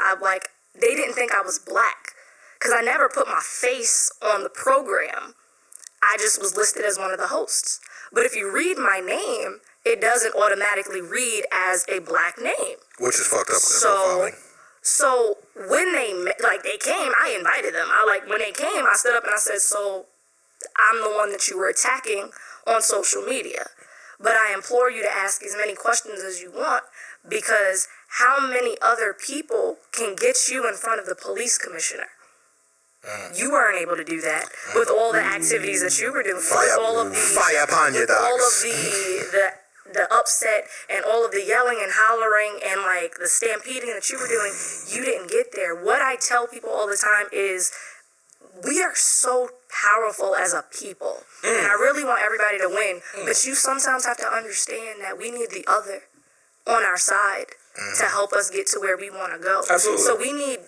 they didn't think I was black because I never put my face on the program. I just was listed as one of the hosts. But if you read my name, it doesn't automatically read as a black name. Which is fucked up. So when they came, I invited them. When they came, I stood up and I said, so I'm the one that you were attacking on social media. But I implore you to ask as many questions as you want, because how many other people can get you in front of the police commissioner? You weren't able to do that with all the activities that you were doing. Fire upon you, dogs. All of the upset and all of the yelling and hollering and the stampeding that you were doing, you didn't get there. What I tell people all the time is we are so powerful as a people. And I really want everybody to win. But you sometimes have to understand that we need the other on our side to help us get to where we want to go. Absolutely. So we need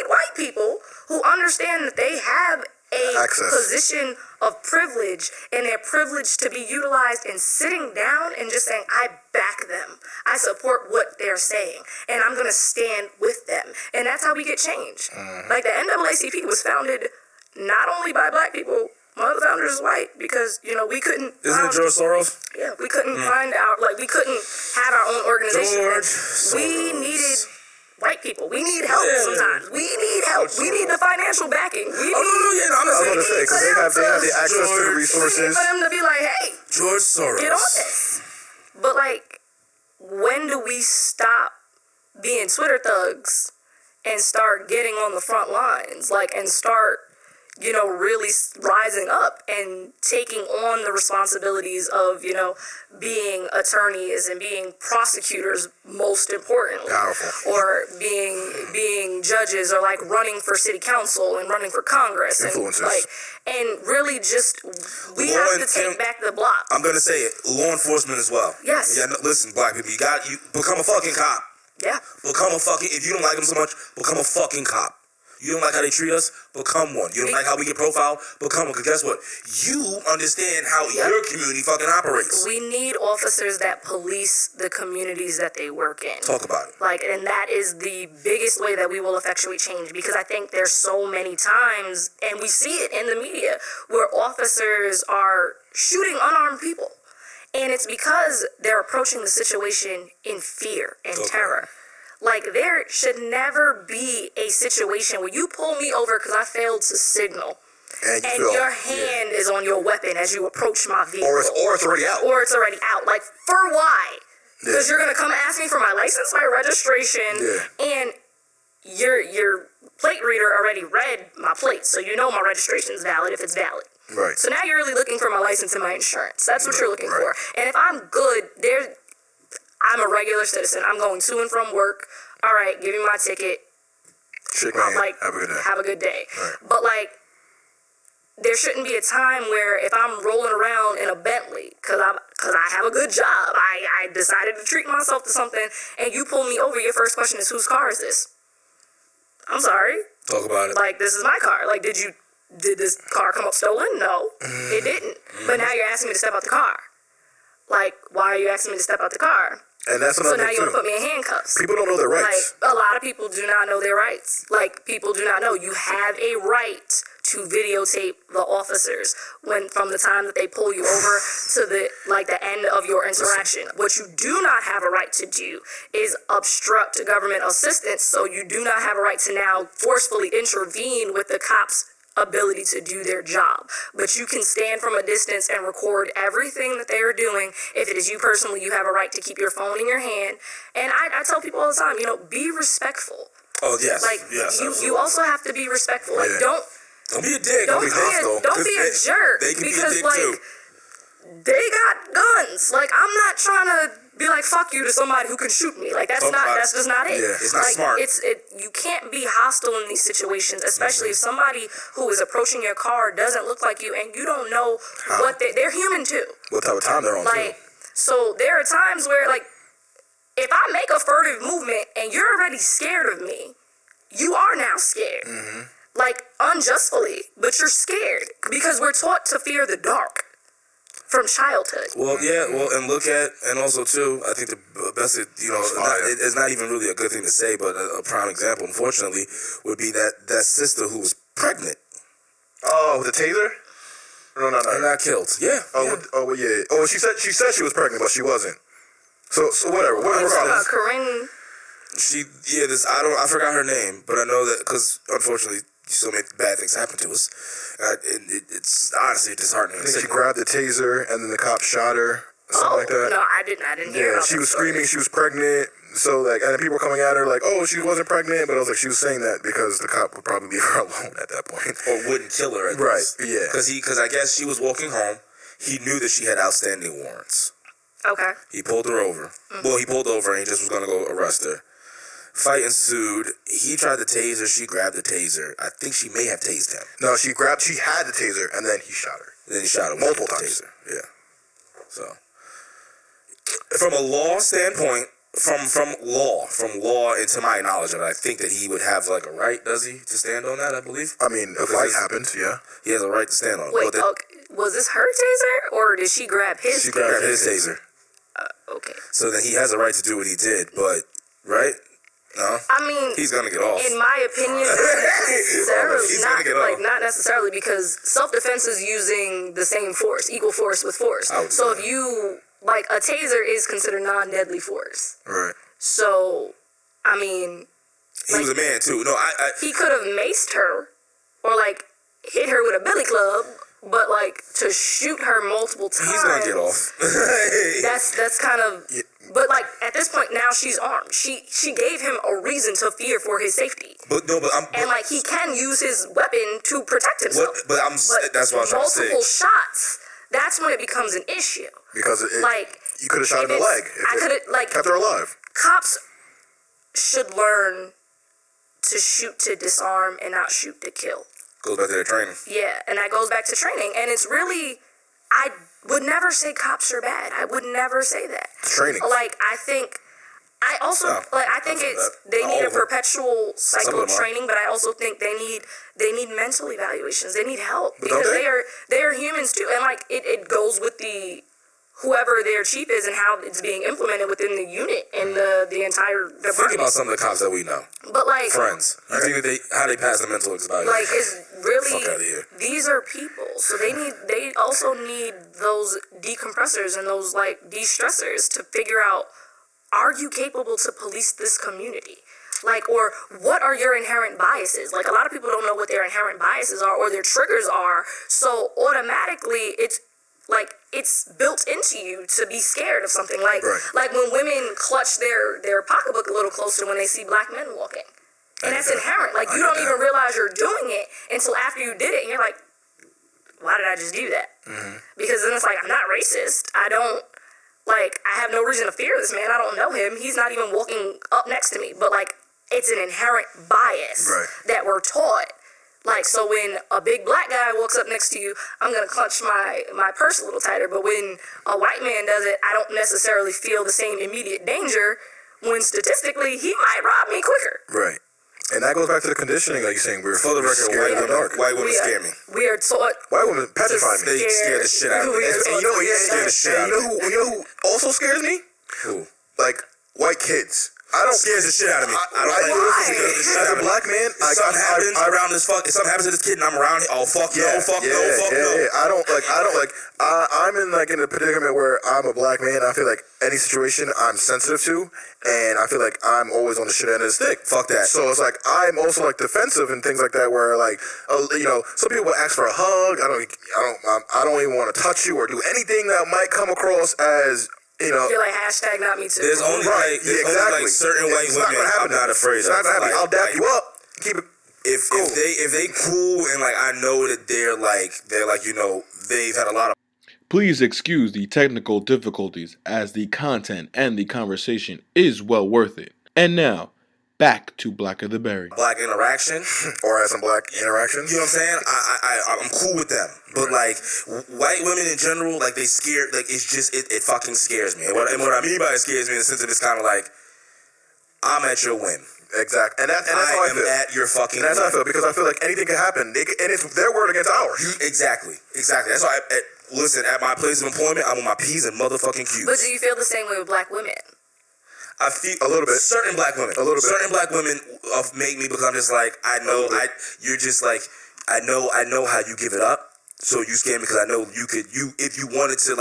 white people who understand that they have a position of privilege, and they're privileged to be utilized in sitting down and just saying, I back them. I support what they're saying, and I'm going to stand with them. And that's how we get change. The NAACP was founded not only by black people, one of the founders is white, because, we couldn't... Isn't it George Soros? Yeah, we couldn't we couldn't have our own organization. We needed... white people. We need help sometimes. We need help. We need the financial backing. I'm not going to say, because they have the access to the resources. For them to be like, hey, George Soros, get on this. But when do we stop being Twitter thugs and start getting on the front lines? And start, really rising up and taking on the responsibilities of, being attorneys and being prosecutors, most importantly. Powerful. Or being judges, or running for city council and running for Congress. Influencers. And really just, we have to take back the block. I'm going to say it. Law enforcement as well. Yes. Yeah, listen, black people, you become a fucking cop. Yeah. If you don't like them so much, become a fucking cop. You don't like how they treat us? Become one. You don't like how we get profiled? Become one. Because guess what? You understand how your community fucking operates. We need officers that police the communities that they work in. Talk about it. Like, and that is the biggest way that we will effectuate change, because I think there's so many times, and we see it in the media, where officers are shooting unarmed people. And it's because they're approaching the situation in fear and terror. Like, there should never be a situation where you pull me over because I failed to signal, and your hand is on your weapon as you approach my vehicle. Or it's already out. Or it's already out. Like, for why? Because you're going to come ask me for my license, my registration, and your plate reader already read my plate, so you know my registration is valid if it's valid. Right. So now you're really looking for my license and my insurance. That's what you're looking for. And if I'm good, I'm a regular citizen. I'm going to and from work. All right, give me my ticket. Shake my hand. Like, have a good day. Have a good day. Right. But like, there shouldn't be a time where if I'm rolling around in a Bentley because I have a good job, I decided to treat myself to something, and you pull me over, your first question is, whose car is this? I'm sorry. Talk about it. Like, this is my car. Like, did this car come up stolen? No, it didn't. But now you're asking me to step out the car. Like, why are you asking me to step out the car? And that's another So now thing, you want too. to put me in handcuffs. People don't know their rights. Like, a lot of people do not know their rights. Like, people do not know. You have a right to videotape the officers from the time that they pull you over to the end of your interaction. What you do not have a right to do is obstruct government assistance, so you do not have a right to now forcefully intervene with the cops' ability to do their job. But you can stand from a distance and record everything that they are doing. If it is you personally, you have a right to keep your phone in your hand. And I tell people all the time, be respectful. Oh, yes. Like, yes, you also have to be respectful. Like, don't be a dick. Don't be hostile. a jerk. They can because, be a dick, too. They got guns. Like, I'm not trying to be like, fuck you to somebody who can shoot me. Like, that's just not it. Yeah, it's not like, smart. You can't be hostile in these situations, especially if somebody who is approaching your car doesn't look like you and you don't know what they're human too. What type of time they're on, Like, so there are times where, like, if I make a furtive movement and you're already scared of me, you are now scared. Like, unjustly, but you're scared because we're taught to fear the dark from childhood. Well, and also too, I think the best, it's not even really a good thing to say, but a prime example, unfortunately, would be that sister who was pregnant. Oh, with the taser? No. And got killed. Yeah. Yeah. Oh, she said she was pregnant, but she wasn't. So whatever. Corinne. I forgot her name, but I know that because unfortunately so many bad things happen to us. It's honestly disheartening. I think she grabbed the taser and then the cop shot her. Something like that. No, I didn't hear about she was story. screaming she was pregnant. So and then people were coming at her like, oh, she wasn't pregnant, but I was like, she was saying that because the cop would probably leave her alone at that point. Or wouldn't kill her at least. Right, yeah. Because I guess she was walking home. He knew that she had outstanding warrants. Okay. He pulled her over. Well, he pulled over and he just was going to go arrest her. Fight ensued. He tried to tase her. She grabbed the taser. I think she may have tased him. No, she had the taser and then he shot her. Then he shot her multiple times. Taser. Yeah. So, from a law standpoint, from law, and to my knowledge, and I think that he would have like a right, does he, to stand on that? I believe. I mean, a fight happens, yeah. He has a right to stand on it. Wait, was this her taser or did she grab his? She grabbed his taser. Okay. So then he has a right to do what he did, but right. No, I mean, he's gonna get off. In my opinion, not necessarily, because self-defense is using the same force, equal force with force. So if you a taser is considered non-deadly force. Right. So, I mean, he was a man too. No, he could have maced her or hit her with a billy club. But to shoot her multiple times, he's gonna get off. that's kind of. Yeah. But at this point now she's armed. She gave him a reason to fear for his safety. He can use his weapon to protect himself. That's what I'm trying to say. Multiple shots. That's when it becomes an issue. Because you could have shot her in the leg. I could have kept her alive. Cops should learn to shoot to disarm and not shoot to kill. Goes back to their training. Yeah, and that goes back to training. And it's really, I would never say cops are bad. I would never say that. Training. I think I also I think they need a perpetual cycle of training, but I also think they need mental evaluations. They need help because they are humans too, and like it goes with whoever their chief is and how it's being implemented within the unit and the entire department. Think about some of the cops that we know. But like friends, you think how they pass the mental evaluation? Like it's really fuck out of here. These are people, so they also need those decompressors and those like de-stressors to figure out, are you capable to police this community? Like, or what are your inherent biases? Like, a lot of people don't know what their inherent biases are or their triggers are, so automatically it's built into you to be scared of something. Like, like when women clutch their pocketbook a little closer when they see black men walking. And that's inherent. Like, you don't even realize you're doing it until after you did it, and you're like, why did I just do that? Because then it's like, I'm not racist. I have no reason to fear this man. I don't know him. He's not even walking up next to me. But, like, it's an inherent bias that we're taught. Like, so when a big black guy walks up next to you, I'm going to clutch my purse a little tighter. But when a white man does it, I don't necessarily feel the same immediate danger when statistically he might rob me quicker. Right. And that goes back to the conditioning, like you're saying. We're for the record, scared in the dark. White women scare me. We are taught. White women petrify me. They scare the shit out of me. And you know who also scares me? Who? Like white kids. I don't scares the shit out of me. I don't like as a black man. If something happens around this if something happens to this kid and I'm around it, oh fuck no. I don't like. I'm in a predicament where I'm a black man. I feel like any situation I'm sensitive to, and I feel like I'm always on the shit end of the stick. Fuck that. So it's like I'm also like defensive and things like that. Where like some people will ask for a hug. I don't even want to touch you or do anything that might come across as. You're like hashtag not me too. There's only like certain white women I'm not afraid of. Like, I'll dap you up. Keep it. If they cool and like I know that they're like they've had a lot of. Please excuse the technical difficulties as the content and the conversation is well worth it. And now, back to Black of the Berry. Black interaction or had some black interactions. You know what I'm saying? I'm cool with them. But like white women in general, like they scare, like it's just it fucking scares me. And what I mean by it scares me in the sense of it's kind of like I'm at your whim. Exactly, and that's how I feel. At your fucking. And that's how I feel because I feel like anything can happen, and it's their word against ours. Exactly. That's why. Listen, at my place of employment, I'm on my P's and motherfucking Q's. But do you feel the same way with black women? I feel a little bit. Certain black women. Certain black women make me because I'm just like you're just like I know how you give it up. So you scare me because I know if you wanted to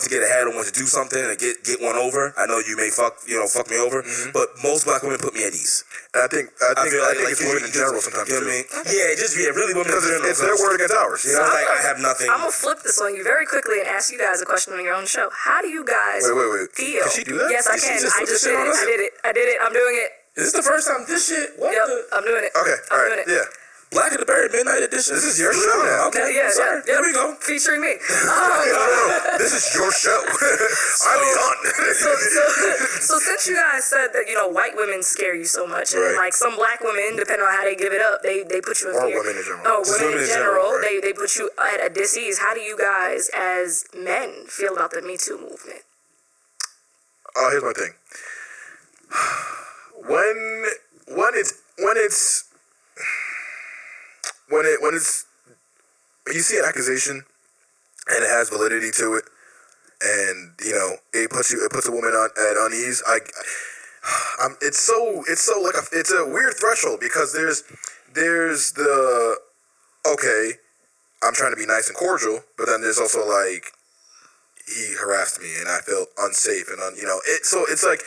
get ahead or want to do something and get one over, I know you may fuck me over. But most black women put me at ease. And I think it's women in general sometimes. You know what I mean? Really women in general. It's their word against ours. You know, like I have nothing. I'm gonna flip this on you very quickly and ask you guys a question on your own show. How do you guys feel? Can she do that? Yes, I can. I just did it. I did it. I'm doing it. Is this the first time this shit? What? Yep, I'm doing it. Okay, all right. Yeah. Black of the Berry Midnight Edition. This is your show now. Okay, yeah. There we go. Featuring me. No. This is your show. I'm done. So since you guys said that white women scare you so much, and like some black women, depending on how they give it up, they put you in fear. Or women in general. Oh, women in general, they put you at a dis-ease. How do you guys, as men, feel about the Me Too movement? Here's my thing. When you see an accusation and it has validity to it, and it puts a woman at unease. It's a weird threshold because there's the okay, I'm trying to be nice and cordial, but then there's also like he harassed me and I felt unsafe and so it's like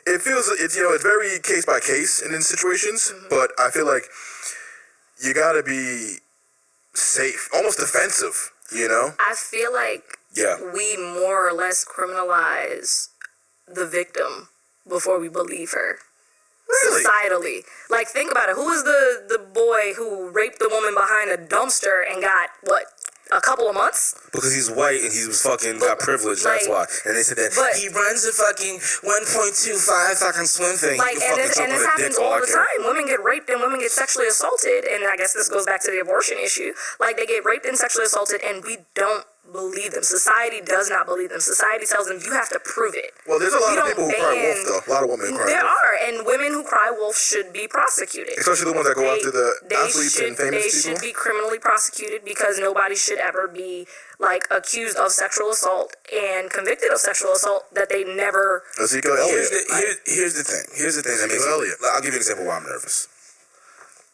it feels it's very case by case in situations, but I feel like you gotta be safe, almost defensive, I feel like we more or less criminalize the victim before we believe her. Really? Societally. Like, think about it. Who was the boy who raped the woman behind a dumpster and got, a couple of months? Because he's white and he was got privilege, that's why. And they said that he runs a fucking 1.25 fucking swim thing. And this happens all the time. Women get raped and women get sexually assaulted, and I guess this goes back to the abortion issue. Like, they get raped and sexually assaulted, and we don't believe them. Society does not believe them. Society tells them you have to prove it. Well, there's a lot We of don't people who cry wolf, though. A lot of women who cry There wolf. are, and women who cry wolf should be prosecuted. Especially the ones that go after the athletes and famous They people. should be criminally prosecuted because nobody should ever be like accused of sexual assault and convicted of sexual assault that they never. Ezekiel Elliott. Here's the thing. Here's the thing that makes me. Elliott. I'll give you an example why I'm nervous.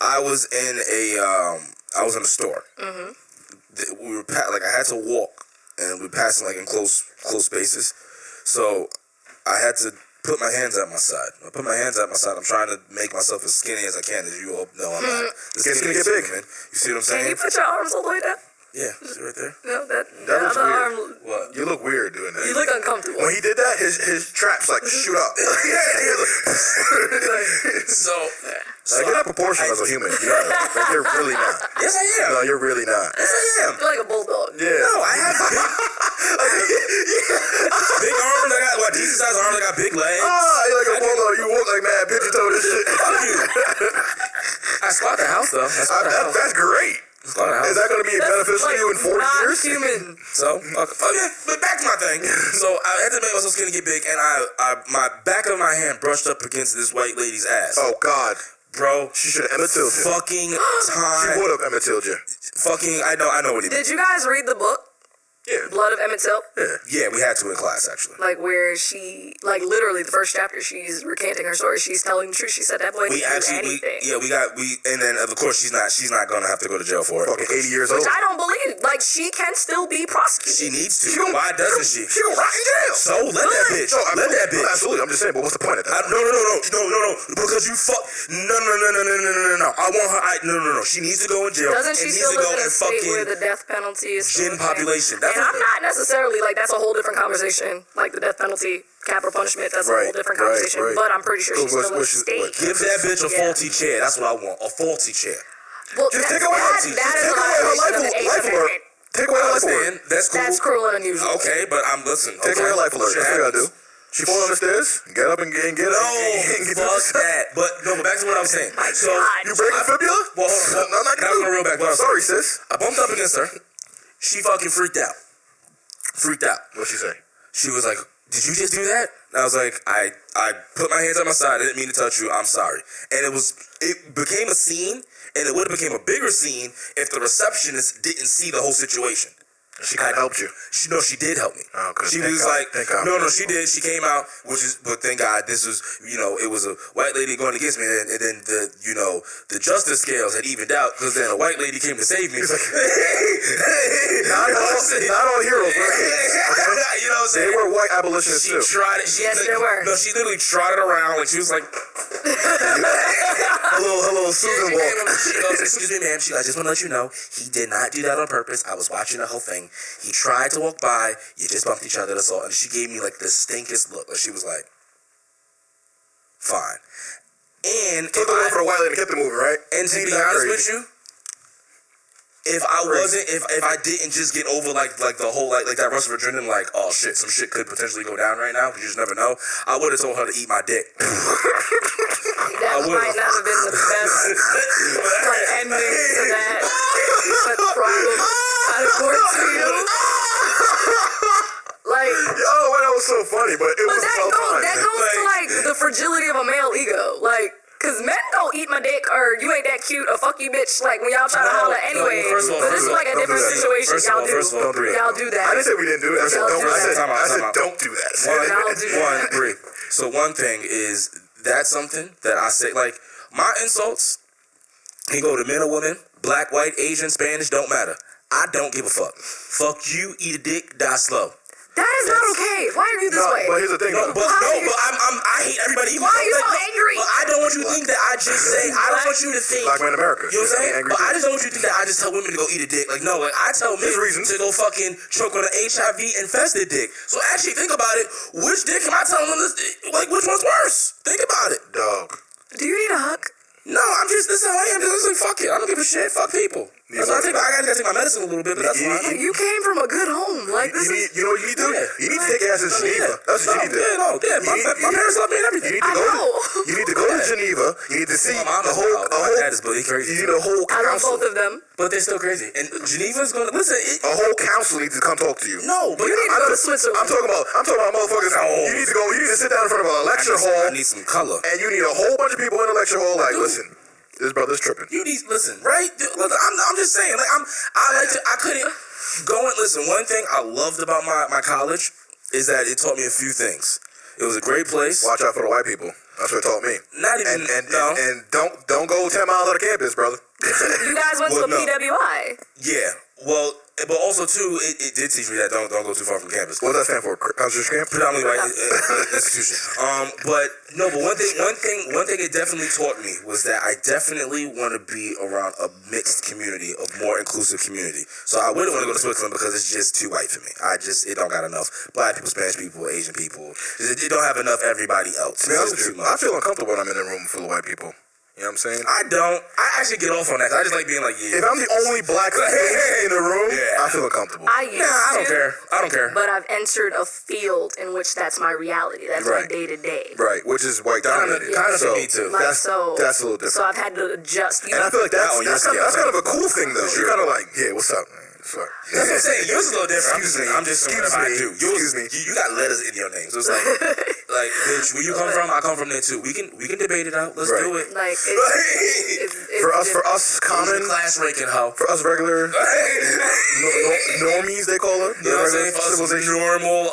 I was in a store. Mm-hmm. We were I had to walk, and we were passing like in close spaces, so I had to put my hands at my side. I put my hands at my side. I'm trying to make myself as skinny as I can, as you all know. I'm not. The It's gonna get skinniest big, man. You see what I'm saying? Can you put your arms all the way down? Yeah, see right there. No, that looks other weird. arm. What? You look weird doing that. You look uncomfortable. When he did that, his traps like shoot up. So Like, you're not proportional as a human. You know that. Like, you're really not. yes, I am. No, you're really not. Yes, I am. You're like a bulldog. Yeah. No, I have big arms. I got decent sized arms. I got big legs. You're like a bulldog. You walk like mad pigeon toed and shit. Fuck you. I squat the house though. That's great. Is that going to be beneficial to you in 40 not years? human. So, okay, but back to my thing. So I had to make myself skinny get big, and my back of my hand brushed up against this white lady's ass. Oh, God. Bro, She should have Emmett Tilled you. fucking She time. would have Emmett Tilled you. Fucking, I know what he meant. Did you guys read the book Yeah. Blood of Emmett Till? Yeah, we had to in class actually. Like where she, like literally the first chapter, she's recanting her story. She's telling the truth. She said that boy We didn't do actually, anything. and then of course she's not gonna have to go to jail for it. Fucking 80 years old. Which I don't believe. Like she can still be prosecuted. She needs to. She gonna- Why doesn't she? She gonna rot in jail. So let that bitch. No, Let that bitch. Absolutely. I'm just saying, but what's the point of that? No. Because you fuck. No. I want her. No. She needs to go in jail. Doesn't and she needs still to go live in a and state where fucking the death penalty is still gin a thing? population. And I'm not necessarily like that's a whole different conversation. Like the death penalty, capital punishment, that's a whole different conversation. right. But I'm pretty sure she's What's- still in a what's- state. what- Give that bitch a faulty chair. That's what I want. A faulty chair. Well, Just that, take away her that is a violation of the Eighth life alert. Amendment. Take away I her life alert. understand. That's cool. That's cruel and unusual. Okay, but I'm listening. Take away her life alert. Shit That's what I happens. do. She fall down the stairs, get up and get No, fuck that. But back to what I was saying. So God. You break a fibula? Well, hold on. No, I'm not Now gonna we're gonna reel back. What I was Sorry, saying. sis. I bumped up against her. She fucking freaked out. What'd she say? She was like, "Did you just do that?" And I was like, I put my hands on my side. I didn't mean to touch you. I'm sorry. And it became a scene, and it would have became a bigger scene if the receptionist didn't see the whole situation. She kind of helped you. She did help me. Oh, good. She Thank was God. like, Thank God. no, she did. She came out, but thank God, this was, it was a white lady going against me, and then the justice scales had evened out because then a white lady came to save me. He's like, not all heroes, right? You know what I'm They saying? were white abolitionists She too. tried it. Yes, they were. No, she literally trotted around like she was like, Hello, Susan Walker. She goes, "Excuse me, ma'am." She goes, "I just want to let you know, he did not do that on purpose. I was watching the whole thing. He tried to walk by. You just bumped each other. That's all." And she gave me like the stinkest look. Like she was like, "Fine." And Took the one for a while and kept it moving, right? and to be honest with you, if I wasn't, if I didn't just get over like the whole like that rush of adrenaline, like, oh shit, some shit could potentially go down right now, because you just never know, I would have told her to eat my dick. That might not have been the best like ending to that, but probably I'd have worked for you. Like, Oh, well, that was so funny, but it was that well goes timed. to like the fragility of a male ego, like. Cause men don't eat my dick or you ain't that cute or fuck you bitch like when y'all try to holler anyway. first of all, But this is like a don't different do that. situation. First of Y'all all, do. first of all, Don't do that. Y'all do that. I didn't say we didn't do it. I said Y'all don't. do that. Time out. Don't do that. Y'all do that. One, so one thing is, that's something that I say, like, my insults can go to men or women, black, white, Asian, Spanish, don't matter. I don't give a fuck. Fuck you, eat a dick, die slow. That is not okay. Why are you this way? But here's the thing. No, though. but I hate everybody. Why are you so angry? But I don't want you to think that I just say. I don't want you to think. Black man America. You know what I'm saying? Angry But I too. just don't want you to think that I just tell women to go eat a dick. Like, no, like, I tell men There's reasons. to go fucking choke on an HIV infested dick. So actually think about it. Which dick am I telling them this? Like, which one's worse? Think about it. Dog. Do you need a hug? No, this is how I am. Just like, fuck it. I don't give a shit. Fuck people. I gotta take my medicine a little bit, but that's fine. You came from a good home. Like this is. You know what you need to do? You need to take your ass to Geneva. That's what you need to do. My parents love me and everything. You need to go to Geneva. You need to see the whole. My dad is crazy. You need a whole I love council. both of them. But they're still crazy. And Geneva's gonna listen. A whole council needs to come talk to you. No, but You need to go to Switzerland. I'm talking about motherfuckers. No. You need to go. You need to sit down in front of a lecture hall. I need some color. And you need a whole bunch of people in the lecture hall. Like, listen, this brother's tripping. You need listen, right? Look, I'm just saying. Like I couldn't go and listen. One thing I loved about my college is that it taught me a few things. It was a great place. Watch out for the white people. That's what it taught me. Not even and don't go 10 miles out of campus, brother. You guys went to a PWI. Yeah. Well, but also too, it did teach me that don't go too far from campus. What does that stand for? Concentration camp? Predominantly white institution. But one thing it definitely taught me was that I definitely want to be around a mixed community, a more inclusive community. So I wouldn't want to go to Switzerland because it's just too white for me. It don't got enough black people, Spanish people, Asian people. It don't have enough everybody else. I feel uncomfortable when I'm in a room full of white people. You know what I'm saying? I don't. I actually get off on that. I just like being like, yeah. If I'm the only black face in the room, I feel uncomfortable. I don't care. I don't care. But I've entered a field in which that's my reality. That's my day to day. Right, which is white dominated. Kind of for me too. Like, that's a little different. So I've had to adjust. And I feel like that's kind of a cool thing though. You're kind of like, yeah, what's up, man? Sorry. That's what I'm saying. Yours is a little different. I'm just Excuse I me. do. Yours, you got letters in your name. So it's like, bitch, where you come from, I come from there too. We can debate it out. Let's do it. Like for us common class ranking hoe. For us regular normies, they call it. You know what I'm saying? For us normal,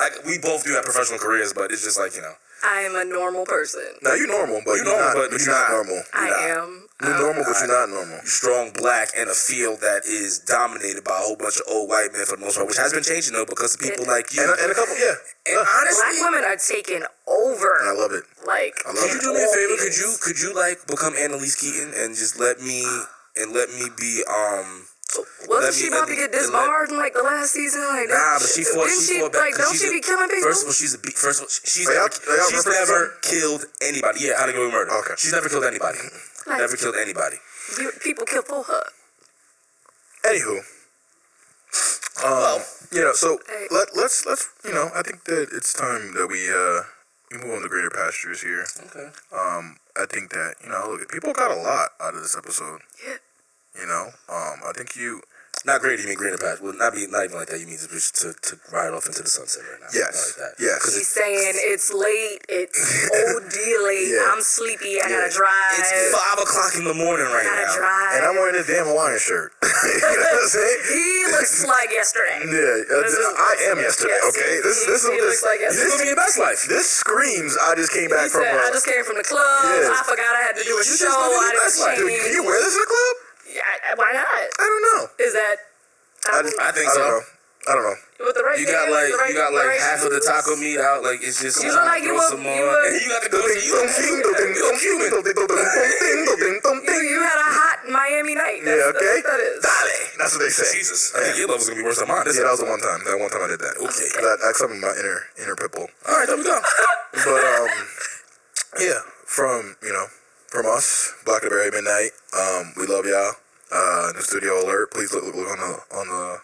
like we both do have professional careers, but it's just like, I am a normal person. Now you're normal, but you're not normal. I am. You're normal, but you're not normal. You're strong, black, in a field that is dominated by a whole bunch of old white men for the most part, which has been changing though because of people like you. And a couple, yeah. And honestly, black women are taking over. And I love it. Like, could you do me a favor? Could you like become Annalise Keaton and just let me be Wasn't she about to get disbarred in like the last season? Like, nah, but she fought back. Don't she be killing people? First of all, she's never killed anybody. Yeah, how to get away with murder. Okay. She's never killed anybody. Like, Never killed anybody. People kill for her. Anywho, so let's I think that it's time that we move on to greater pastures here. Okay. I think that look, people got a lot out of this episode. Yeah. I think you. Not great. You mean greener patch? Well, not even like that. You mean to ride off into the sunset right now? Yes. Not like that. Yes. He's saying it's late. It's OD late. Yeah. I'm sleepy. I gotta drive. It's 5:00 in the morning right I gotta now. drive. And I'm wearing this damn Hawaiian shirt. You know what I'm saying? He looks like yesterday. Yeah, I am yesterday. Yes, okay, he looks like yesterday. This is gonna be your best life. This screams. I just came back from. I just came from the club. Yeah. I forgot I had to do a You show. just living I your best life. didn't Dude, change. can you wear this in the club? Yeah, why not? I don't know. Is that? I think so. I don't know. With the right You got like half of the taco meat out, like it's just. You look like you some more. You got the You had a hot Miami night. Yeah, okay. That is. Dale. That's what they say. Jesus, I think your level's gonna be worse than mine. Yeah, that was the one time. That one time I did that. Okay. That summoned my inner pit bull. All right, there we go. But from us, Black and Berry Midnight. We love y'all. The studio alert. Please look on the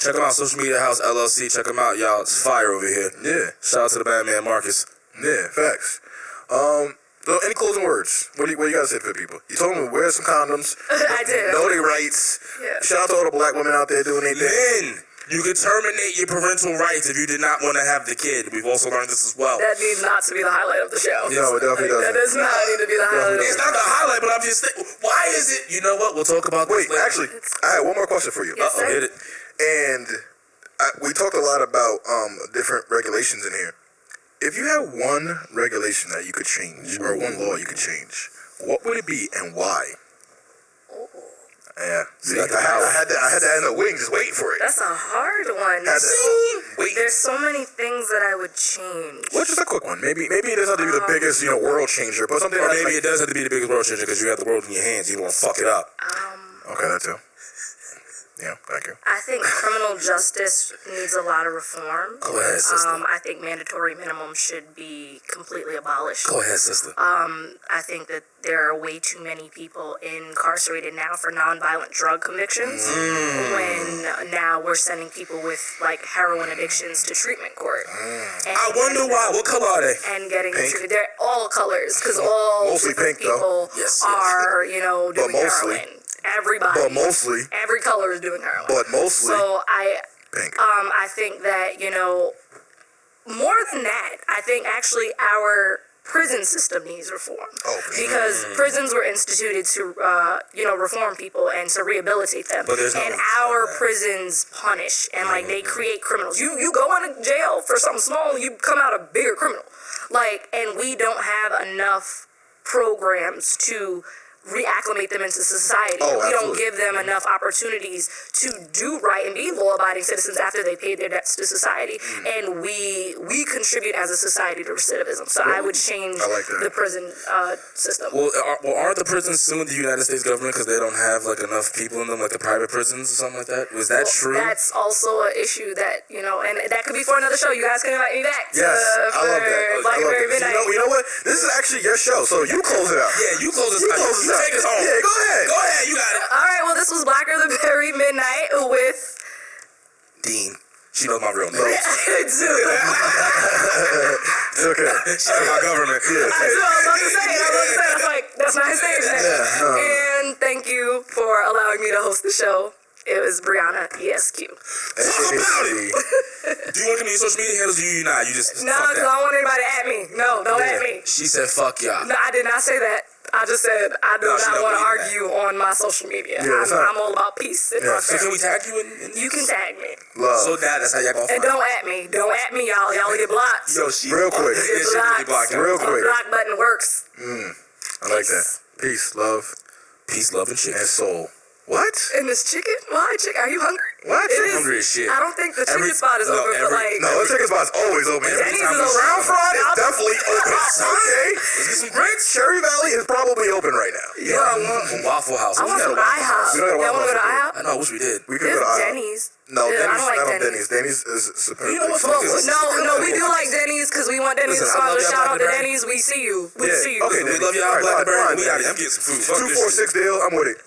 Check them out, Social Media House LLC. Check them out, y'all. It's fire over here. Yeah. Shout out to the bad man Marcus. Yeah, facts. So any closing words? What do you gotta say for people? You told them to wear some condoms. I did. Know their rights. Yeah. Shout out to all the black women out there doing their thing. Men, you can terminate your parental rights if you did not want to have the kid. We've also learned this as well. That needs not to be the highlight of the show. No, it definitely doesn't. That does not need to be the highlight. It's not the highlight, but I'm just saying, why is it? You know what? We'll talk about this Wait, later. actually, I had one more question for you. Yes, sir. Hit it. And we talked a lot about different regulations in here. If you had one regulation that you could change, or one law you could change, what would it be and why? Yeah. See, I had to end up waiting, just waiting for it. That's a hard one. There's so many things that I would change. What's just a quick one? Maybe it doesn't have to be the biggest, world changer, but something Or that's maybe it does have to be the biggest world changer because you have the world in your hands. You don't want to fuck it up. Okay, that too. Yeah, thank you. I think criminal justice needs a lot of reform. Go ahead, sister. I think mandatory minimum should be completely abolished. Go ahead, sister. I think that there are way too many people incarcerated now for nonviolent drug convictions, when now we're sending people with like heroin addictions to treatment court. I wonder why. What color are they? And getting Pink. treated. They're all colors, because all Mostly different pink, though. people Yes, yes. are, doing mostly. heroin. Everybody. But mostly. Every color is doing heroin. But mostly. So Pink. I think that, more than that, I think actually our prison system needs reform. Oh, because prisons were instituted to, reform people and to rehabilitate them. But there's no and reform our in that. prisons punish and they create criminals. You go into jail for something small, you come out a bigger criminal. And we don't have enough programs to reacclimate them into society. Oh, we don't absolutely. give them enough opportunities to do right and be law-abiding citizens after they paid their debts to society. And we contribute as a society to recidivism. So I would change I like that. the prison system. Well, aren't the prisons suing the United States government because they don't have enough people in them, like the private prisons or something like that? Was that true? That's also an issue that, and that could be for another show. You guys can invite me back. Yes, I love that. Black I love Berry that. Midnight. You know what? This is actually your show, so you close it out. Yeah, you close this You out. close You it out. take us home. Yeah, go ahead. Go ahead, you got it. All right, well, this was Blacker the Berry Midnight with... Dean. She knows my real name. It's okay. She knows my government. Yeah. I was about to say it. I was like, that's not his stage name. Yeah, no. And thank you for allowing me to host the show. It was Brianna ESQ. Talk about it. Do you want to give me your social media handles or do you not? You just No, fuck because I that. don't want anybody to at me. No, don't at me. She said fuck y'all. No, I did not say that. I just said I do No, she not don't want to believe argue on my social media. Yeah, it's not- I'm all about peace and Yeah, So can we prosperity. tag you in You can tag me. Love. So that's how y'all gonna And find don't at me. Don't at me, y'all. Y'all get blocked. Yo, she Real quick. Yeah, she really blocked y'all. Real The quick. block button works. I like that. Peace, love, Peace, love, and shit. and soul. What? And this chicken? Why chicken? Are you hungry? What? It I'm is. hungry as shit. I don't think the chicken Every- spot is no, open, every- but like... No, the chicken spot's always open. Every Denny's time is we- open. Brown fried is Y'all- definitely open. Okay? Let's get some grits. Cherry Valley is probably open right now. Yeah, I want a Waffle House. I We want got some a Waffle House. IHOP. We don't have a Y'all want to go to Waffle House. IHOP? I know, I wish we did. We could go There's to IHOP. Denny's. No, Yeah, Denny's. I don't like Denny's. Denny's. Denny's is superb. You know what? Well, Fuck this. no, we do like Denny's because we want Denny's to Listen, I love sponsor. y'all, Shout out to Black and Denny's. We see you. We Yeah. see you. Okay, We love y'all, All right, Black and fine, Berry. We fine, out here. I'm getting some food. Fuck this shit. 246 deal. I'm with it.